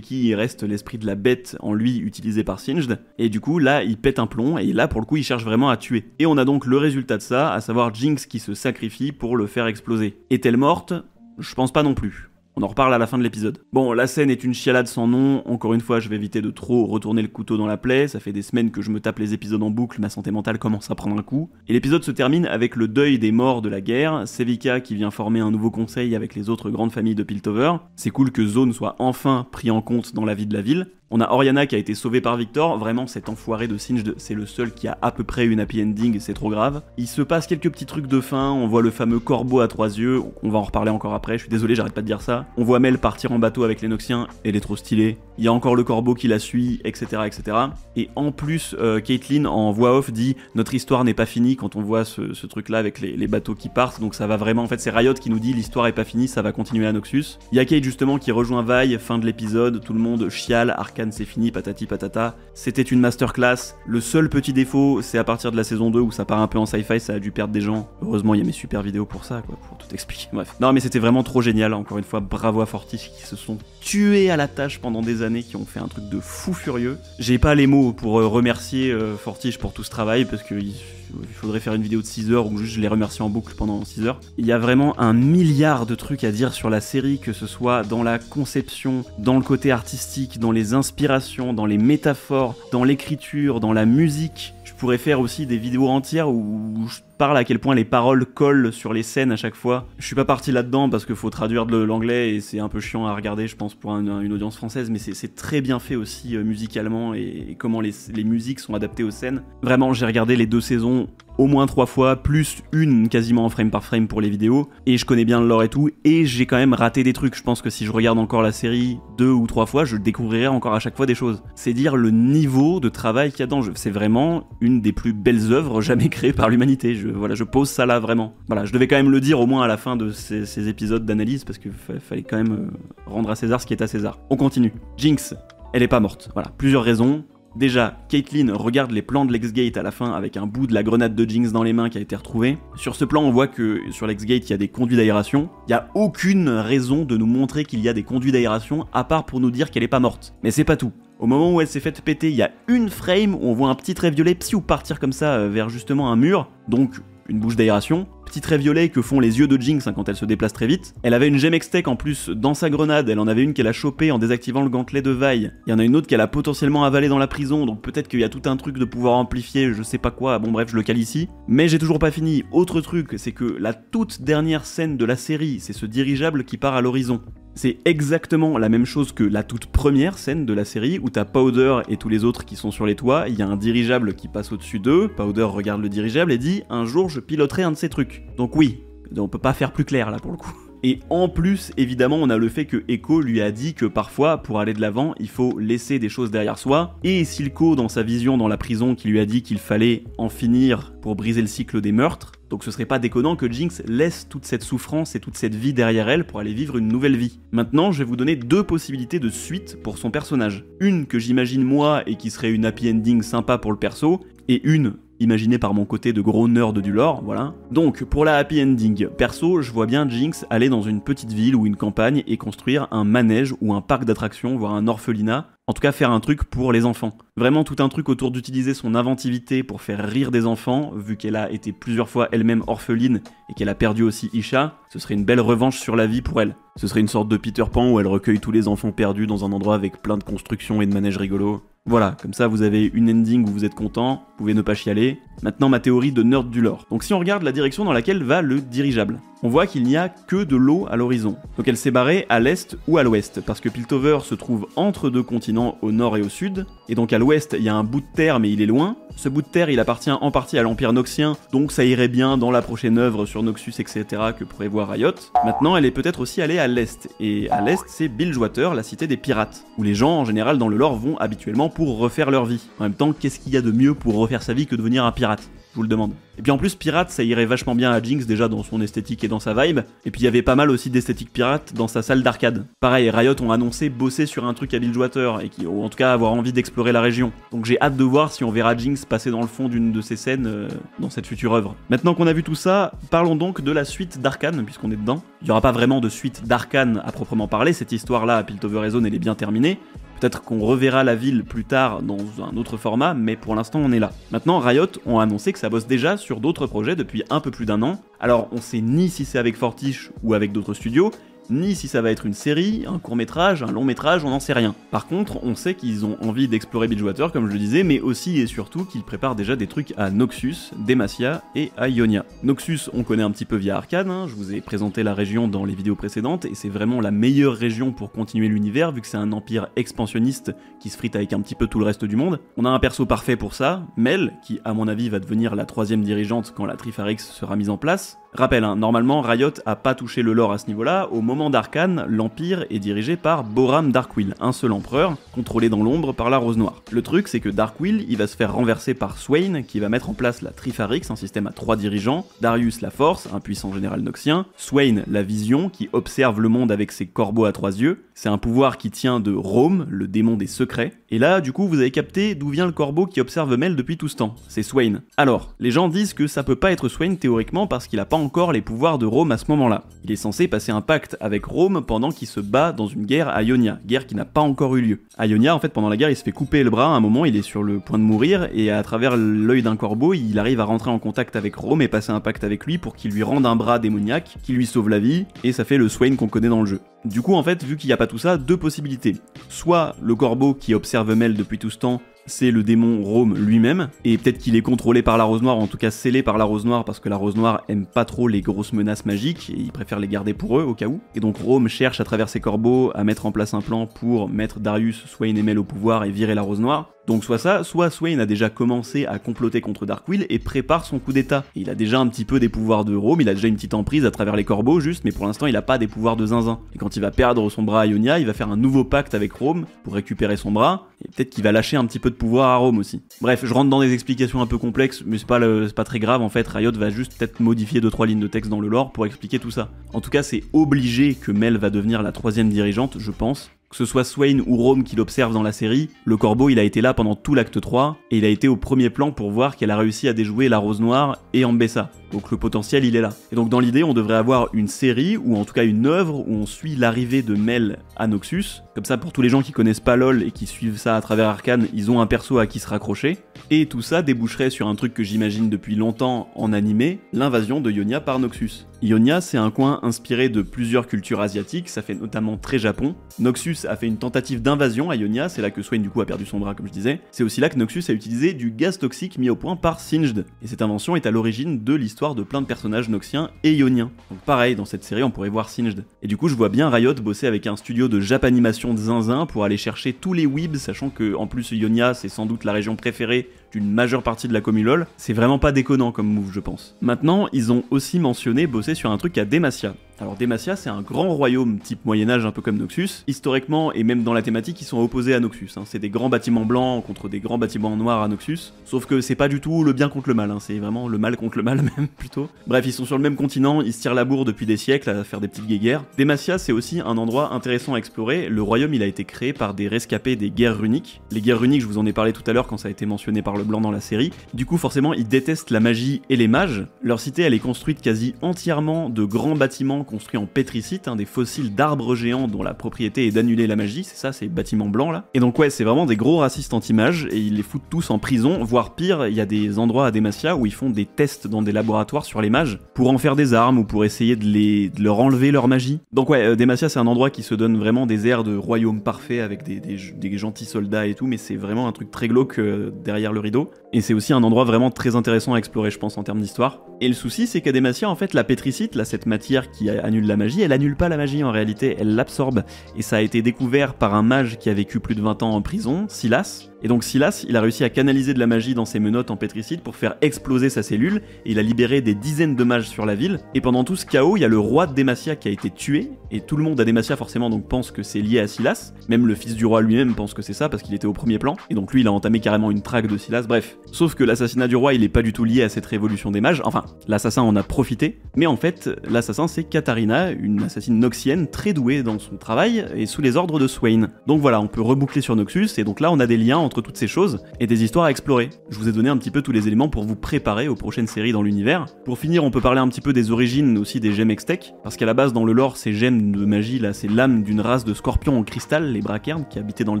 A: qui il reste l'esprit de la bête en lui utilisé par Singed, et du coup là il pète un plomb, et là pour le coup il cherche vraiment à tuer. Et on a donc le résultat de ça, à savoir Jinx qui se sacrifie pour le faire exploser. Est-elle morte? Je pense pas non plus. On en reparle à la fin de l'épisode. Bon, la scène est une chialade sans nom, encore une fois je vais éviter de trop retourner le couteau dans la plaie, ça fait des semaines que je me tape les épisodes en boucle, ma santé mentale commence à prendre un coup. Et l'épisode se termine avec le deuil des morts de la guerre, Sevika qui vient former un nouveau conseil avec les autres grandes familles de Piltover. C'est cool que Zaun soit enfin pris en compte dans la vie de la ville. On a Oriana qui a été sauvée par Victor, vraiment cet enfoiré de Singed, c'est le seul qui a à peu près une happy ending, c'est trop grave. Il se passe quelques petits trucs de fin, on voit le fameux corbeau à 3 yeux, on va en reparler encore après, je suis désolé j'arrête pas de dire ça. On voit Mel partir en bateau avec les Noxiens, elle est trop stylée. Il y a encore le corbeau qui la suit, etc. etc. Et en plus, Caitlyn en voix off dit « Notre histoire n'est pas finie » quand on voit ce truc là avec les bateaux qui partent, donc ça va vraiment, en fait c'est Riot qui nous dit « L'histoire est pas finie, ça va continuer à Noxus ». Il y a Kate justement qui rejoint Vi, fin de l'épisode, tout le monde chiale, Arcane c'est fini, patati patata. C'était une masterclass. Le seul petit défaut, c'est à partir de la saison 2 où ça part un peu en sci-fi, ça a dû perdre des gens. Heureusement, il y a mes super vidéos pour ça, quoi, pour tout expliquer. Bref. Non, mais c'était vraiment trop génial. Encore une fois, bravo à Fortiche qui se sont tués à la tâche pendant des années, qui ont fait un truc de fou furieux. J'ai pas les mots pour remercier Fortiche pour tout ce travail, parce que il faudrait faire une vidéo de 6 heures où juste je les remercie en boucle pendant 6 heures. Il y a vraiment un milliard de trucs à dire sur la série, que ce soit dans la conception, dans le côté artistique, dans les inspirations, dans les métaphores, dans l'écriture, dans la musique. Je pourrais faire aussi des vidéos entières où je parle à quel point les paroles collent sur les scènes à chaque fois. Je suis pas parti là-dedans parce qu'il faut traduire de l'anglais et c'est un peu chiant à regarder je pense pour une audience française, mais c'est très bien fait aussi musicalement et comment les musiques sont adaptées aux scènes. Vraiment, j'ai regardé les 2 saisons au moins 3 fois, plus une quasiment en frame par frame pour les vidéos, et je connais bien le lore et tout, et j'ai quand même raté des trucs. Je pense que si je regarde encore la série 2 ou 3 fois, je découvrirai encore à chaque fois des choses. C'est dire le niveau de travail qu'il y a dans le jeu. C'est vraiment une des plus belles œuvres jamais créées par l'humanité. Voilà, je pose ça là vraiment. Voilà, je devais quand même le dire au moins à la fin de ces épisodes d'analyse, parce qu'il fallait quand même rendre à César ce qui est à César. On continue. Jinx, elle est pas morte. Voilà, plusieurs raisons. Déjà, Caitlyn regarde les plans de l'X-Gate à la fin avec un bout de la grenade de Jinx dans les mains qui a été retrouvé. Sur ce plan, on voit que sur l'X-Gate, il y a des conduits d'aération. Il n'y a aucune raison de nous montrer qu'il y a des conduits d'aération, à part pour nous dire qu'elle est pas morte. Mais c'est pas tout. Au moment où elle s'est faite péter, il y a une frame où on voit un petit trait violet psiou partir comme ça vers justement un mur, donc une bouche d'aération. Petit trait violet que font les yeux de Jinx quand elle se déplace très vite. Elle avait une gemme Hextech en plus dans sa grenade, elle en avait une qu'elle a chopée en désactivant le gantelet de Vi. Il y en a une autre qu'elle a potentiellement avalée dans la prison, donc peut-être qu'il y a tout un truc de pouvoir amplifier, je sais pas quoi, bon bref je le cale ici. Mais j'ai toujours pas fini. Autre truc, c'est que la toute dernière scène de la série, c'est ce dirigeable qui part à l'horizon. C'est exactement la même chose que la toute première scène de la série où t'as Powder et tous les autres qui sont sur les toits, il y a un dirigeable qui passe au-dessus d'eux, Powder regarde le dirigeable et dit « Un jour je piloterai un de ces trucs ». Donc oui, on peut pas faire plus clair là pour le coup. Et en plus, évidemment, on a le fait que Echo lui a dit que parfois, pour aller de l'avant, il faut laisser des choses derrière soi. Et Silco, dans sa vision dans la prison, qui lui a dit qu'il fallait en finir pour briser le cycle des meurtres. Donc ce serait pas déconnant que Jinx laisse toute cette souffrance et toute cette vie derrière elle pour aller vivre une nouvelle vie. Maintenant, je vais vous donner 2 possibilités de suite pour son personnage. Une que j'imagine moi et qui serait une happy ending sympa pour le perso, et une imaginé par mon côté de gros nerd du lore, voilà. Donc, pour la happy ending, perso, je vois bien Jinx aller dans une petite ville ou une campagne et construire un manège ou un parc d'attractions, voire un orphelinat. En tout cas, faire un truc pour les enfants. Vraiment tout un truc autour d'utiliser son inventivité pour faire rire des enfants, vu qu'elle a été plusieurs fois elle-même orpheline et qu'elle a perdu aussi Isha, ce serait une belle revanche sur la vie pour elle. Ce serait une sorte de Peter Pan où elle recueille tous les enfants perdus dans un endroit avec plein de constructions et de manèges rigolos. Voilà, comme ça vous avez une ending où vous êtes content, vous pouvez ne pas chialer. Maintenant ma théorie de nerd du lore. Donc si on regarde la direction dans laquelle va le dirigeable, on voit qu'il n'y a que de l'eau à l'horizon. Donc elle s'est barrée à l'est ou à l'ouest, parce que Piltover se trouve entre 2 continents au nord et au sud, et donc à l'ouest il y a un bout de terre mais il est loin. Ce bout de terre il appartient en partie à l'Empire Noxien, donc ça irait bien dans la prochaine œuvre sur Noxus etc. que pourrait voir Riot. Maintenant elle est peut-être aussi allée à l'est, et à l'est c'est Bilgewater, la cité des pirates, où les gens en général dans le lore vont habituellement pour refaire leur vie. En même temps, qu'est-ce qu'il y a de mieux pour refaire sa vie que devenir un pirate ? Je vous le demande. Et puis en plus, pirate, ça irait vachement bien à Jinx déjà dans son esthétique et dans sa vibe. Et puis il y avait pas mal aussi d'esthétique pirate dans sa salle d'arcade. Pareil, Riot ont annoncé bosser sur un truc à Bilgewater, ou en tout cas avoir envie d'explorer la région. Donc j'ai hâte de voir si on verra Jinx passer dans le fond d'une de ces scènes dans cette future œuvre. Maintenant qu'on a vu tout ça, parlons donc de la suite d'Arcane, puisqu'on est dedans. Il n'y aura pas vraiment de suite d'Arcane à proprement parler, cette histoire-là à Piltover et Zaun, elle est bien terminée. Peut-être qu'on reverra la ville plus tard dans un autre format, mais pour l'instant on est là. Maintenant, Riot ont annoncé que ça bosse déjà sur d'autres projets depuis un peu plus d'1 an. Alors on sait ni si c'est avec Fortiche ou avec d'autres studios, ni si ça va être une série, un court-métrage, un long-métrage, on n'en sait rien. Par contre, on sait qu'ils ont envie d'explorer Bridgewater, comme je le disais, mais aussi et surtout qu'ils préparent déjà des trucs à Noxus, Demacia et à Ionia. Noxus, on connaît un petit peu via Arcane, hein, je vous ai présenté la région dans les vidéos précédentes, et c'est vraiment la meilleure région pour continuer l'univers, vu que c'est un empire expansionniste qui se frite avec un petit peu tout le reste du monde. On a un perso parfait pour ça, Mel, qui à mon avis va devenir la 3ème dirigeante quand la Trifarix sera mise en place. Rappel, hein, normalement Riot a pas touché le lore à ce niveau-là, au moment d'Arcane, l'Empire est dirigé par Boram Darkwill, un seul empereur, contrôlé dans l'ombre par la Rose Noire. Le truc c'est que Darkwill, il va se faire renverser par Swain, qui va mettre en place la Trifarix, un système à 3 dirigeants, Darius la Force, un puissant général noxien, Swain la Vision, qui observe le monde avec ses corbeaux à 3 yeux, c'est un pouvoir qui tient de Rome, le démon des secrets, et là du coup vous avez capté d'où vient le corbeau qui observe Mel depuis tout ce temps, c'est Swain. Alors, les gens disent que ça peut pas être Swain théoriquement parce qu'il a pas encore les pouvoirs de Rome à ce moment-là. Il est censé passer un pacte avec Rome pendant qu'il se bat dans une guerre à Ionia, guerre qui n'a pas encore eu lieu. À Ionia, en fait, pendant la guerre, il se fait couper le bras, à un moment, il est sur le point de mourir, et à travers l'œil d'un corbeau, il arrive à rentrer en contact avec Rome et passer un pacte avec lui pour qu'il lui rende un bras démoniaque, qui lui sauve la vie, et ça fait le Swain qu'on connaît dans le jeu. Du coup, en fait, vu qu'il n'y a pas tout ça, deux possibilités. Soit le corbeau qui observe Mel depuis tout ce temps, c'est le démon Rome lui-même, et peut-être qu'il est contrôlé par la Rose Noire, en tout cas scellé par la Rose Noire, parce que la Rose Noire aime pas trop les grosses menaces magiques, et ils préfèrent les garder pour eux, au cas où. Et donc Rome cherche à travers ses corbeaux à mettre en place un plan pour mettre Darius, Swain et Mel au pouvoir et virer la Rose Noire. Donc soit ça, soit Swain a déjà commencé à comploter contre Darkwill et prépare son coup d'état. Il a déjà un petit peu des pouvoirs de Rome, il a déjà une petite emprise à travers les corbeaux juste, mais pour l'instant il a pas des pouvoirs de zinzin. Et quand il va perdre son bras à Ionia, il va faire un nouveau pacte avec Rome pour récupérer son bras, et peut-être qu'il va lâcher un petit peu de pouvoir à Rome aussi. Bref, je rentre dans des explications un peu complexes, mais c'est pas très grave en fait, Riot va juste peut-être modifier 2-3 lignes de texte dans le lore pour expliquer tout ça. En tout cas, c'est obligé que Mel va devenir la 3ème dirigeante, je pense. Que ce soit Swain ou Rome qui l'observe dans la série, le corbeau il a été là pendant tout l'acte 3, et il a été au premier plan pour voir qu'elle a réussi à déjouer la Rose Noire et Ambessa. Donc le potentiel il est là. Et donc dans l'idée on devrait avoir une série, ou en tout cas une œuvre, où on suit l'arrivée de Mel à Noxus. Comme ça pour tous les gens qui connaissent pas LoL et qui suivent ça à travers Arcane, ils ont un perso à qui se raccrocher. Et tout ça déboucherait sur un truc que j'imagine depuis longtemps en animé, l'invasion de Ionia par Noxus. Ionia c'est un coin inspiré de plusieurs cultures asiatiques, ça fait notamment très Japon. Noxus a fait une tentative d'invasion à Ionia, c'est là que Swain du coup a perdu son bras comme je disais. C'est aussi là que Noxus a utilisé du gaz toxique mis au point par Singed. Et cette invention est à l'origine de l'histoire de plein de personnages noxiens et ioniens. Donc pareil, dans cette série on pourrait voir Singed. Et du coup je vois bien Riot bosser avec un studio de Japanimation de zinzin pour aller chercher tous les weebs, sachant que en plus Ionia c'est sans doute la région préférée d'une majeure partie de la commu LoL. C'est vraiment pas déconnant comme move je pense. Maintenant ils ont aussi mentionné bosser sur un truc à Demacia. Alors Demacia c'est un grand royaume type Moyen-Âge un peu comme Noxus. Historiquement et même dans la thématique ils sont opposés à Noxus, hein. C'est des grands bâtiments blancs contre des grands bâtiments noirs à Noxus. Sauf que c'est pas du tout le bien contre le mal, hein. C'est vraiment le mal contre le mal même plutôt. Bref ils sont sur le même continent, ils se tirent la bourre depuis des siècles à faire des petites guéguerres. Demacia c'est aussi un endroit intéressant à explorer. Le royaume il a été créé par des rescapés des guerres runiques. Les guerres runiques je vous en ai parlé tout à l'heure quand ça a été mentionné par le blanc dans la série. Du coup forcément ils détestent la magie et les mages. Leur cité elle est construite quasi entièrement de grands bâtiments construits en pétricite, hein, des fossiles d'arbres géants dont la propriété est d'annuler la magie, c'est ça, ces bâtiments blancs là. Et donc ouais, c'est vraiment des gros racistes anti-mages, et ils les foutent tous en prison, voire pire, il y a des endroits à Demacia où ils font des tests dans des laboratoires sur les mages, pour en faire des armes, ou pour essayer de leur enlever leur magie. Donc ouais, Demacia c'est un endroit qui se donne vraiment des airs de royaume parfait, avec des gentils soldats et tout, mais c'est vraiment un truc très glauque derrière le rideau. Et c'est aussi un endroit vraiment très intéressant à explorer, je pense, en termes d'histoire. Et le souci, c'est qu'à Demacia, en fait, la pétricite, là, cette matière qui annule la magie, elle annule pas la magie en réalité, elle l'absorbe. Et ça a été découvert par un mage qui a vécu plus de 20 ans en prison, Silas. Et donc Silas, il a réussi à canaliser de la magie dans ses menottes en pétricite pour faire exploser sa cellule, et il a libéré des dizaines de mages sur la ville. Et pendant tout ce chaos, il y a le roi de Demacia qui a été tué, et tout le monde à Demacia forcément donc pense que c'est lié à Silas. Même le fils du roi lui-même pense que c'est ça, parce qu'il était au premier plan. Et donc lui, il a entamé carrément une traque de Silas, bref. Sauf que l'assassinat du roi, il est pas du tout lié à cette révolution des mages, enfin, l'assassin en a profité, mais en fait, l'assassin c'est Katarina, une assassine noxienne très douée dans son travail, et sous les ordres de Swain. Donc voilà, on peut reboucler sur Noxus, et donc là on a des liens entre entre toutes ces choses, et des histoires à explorer. Je vous ai donné un petit peu tous les éléments pour vous préparer aux prochaines séries dans l'univers. Pour finir, on peut parler un petit peu des origines aussi des gemmes Hextech, parce qu'à la base dans le lore, ces gemmes de magie là, c'est l'âme d'une race de scorpions en cristal, les Bracairns, qui habitaient dans le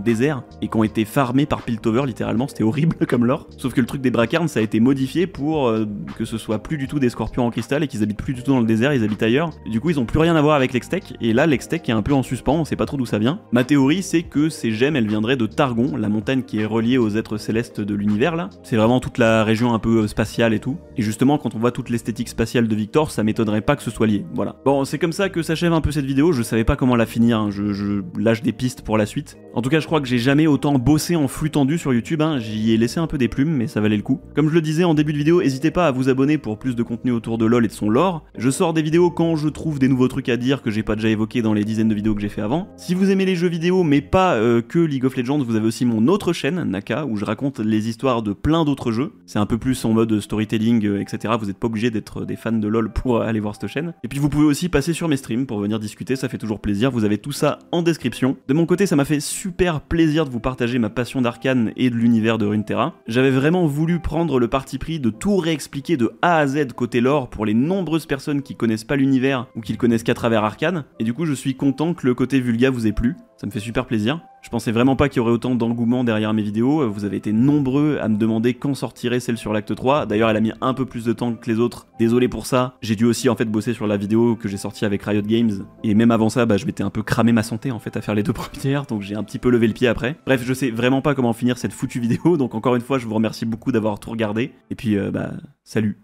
A: désert, et qui ont été farmés par Piltover littéralement, c'était horrible comme lore. Sauf que le truc des Bracairns, ça a été modifié pour que ce soit plus du tout des scorpions en cristal, et qu'ils habitent plus du tout dans le désert, ils habitent ailleurs. Et du coup, ils ont plus rien à voir avec l'Hextech, et là l'Hextech est un peu en suspens, on sait pas trop d'où ça vient. Ma théorie, c'est que ces gemmes, elles viendraient de Targon, la montagne qui est reliée aux êtres célestes de l'univers là. C'est vraiment toute la région un peu spatiale et tout. Et justement, quand on voit toute l'esthétique spatiale de Victor, ça m'étonnerait pas que ce soit lié. Voilà. Bon, c'est comme ça que s'achève un peu cette vidéo. Je savais pas comment la finir, hein. Je lâche des pistes pour la suite. En tout cas, je crois que j'ai jamais autant bossé en flux tendu sur YouTube, hein. J'y ai laissé un peu des plumes, mais ça valait le coup. Comme je le disais en début de vidéo, n'hésitez pas à vous abonner pour plus de contenu autour de LoL et de son lore. Je sors des vidéos quand je trouve des nouveaux trucs à dire que j'ai pas déjà évoqué dans les dizaines de vidéos que j'ai fait avant. Si vous aimez les jeux vidéo, mais pas que League of Legends, vous avez aussi mon autre chaîne, Naka, où je raconte les histoires de plein d'autres jeux. C'est un peu plus en mode storytelling, etc. Vous n'êtes pas obligé d'être des fans de LoL pour aller voir cette chaîne. Et puis vous pouvez aussi passer sur mes streams pour venir discuter, ça fait toujours plaisir. Vous avez tout ça en description. De mon côté, ça m'a fait super plaisir de vous partager ma passion d'Arcane et de l'univers de Runeterra. J'avais vraiment voulu prendre le parti pris de tout réexpliquer de A à Z côté lore pour les nombreuses personnes qui connaissent pas l'univers ou qui le connaissent qu'à travers Arcane. Et du coup, je suis content que le côté vulga vous ait plu. Ça me fait super plaisir. Je pensais vraiment pas qu'il y aurait autant d'engouement derrière mes vidéos. Vous avez été nombreux à me demander quand sortirait celle sur l'acte 3. D'ailleurs, elle a mis un peu plus de temps que les autres. Désolé pour ça. J'ai dû aussi en fait bosser sur la vidéo que j'ai sortie avec Riot Games. Et même avant ça, je m'étais un peu cramé ma santé en fait à faire les deux premières. Donc j'ai un petit peu levé le pied après. Bref, je sais vraiment pas comment finir cette foutue vidéo. Donc encore une fois, je vous remercie beaucoup d'avoir tout regardé. Et puis, salut.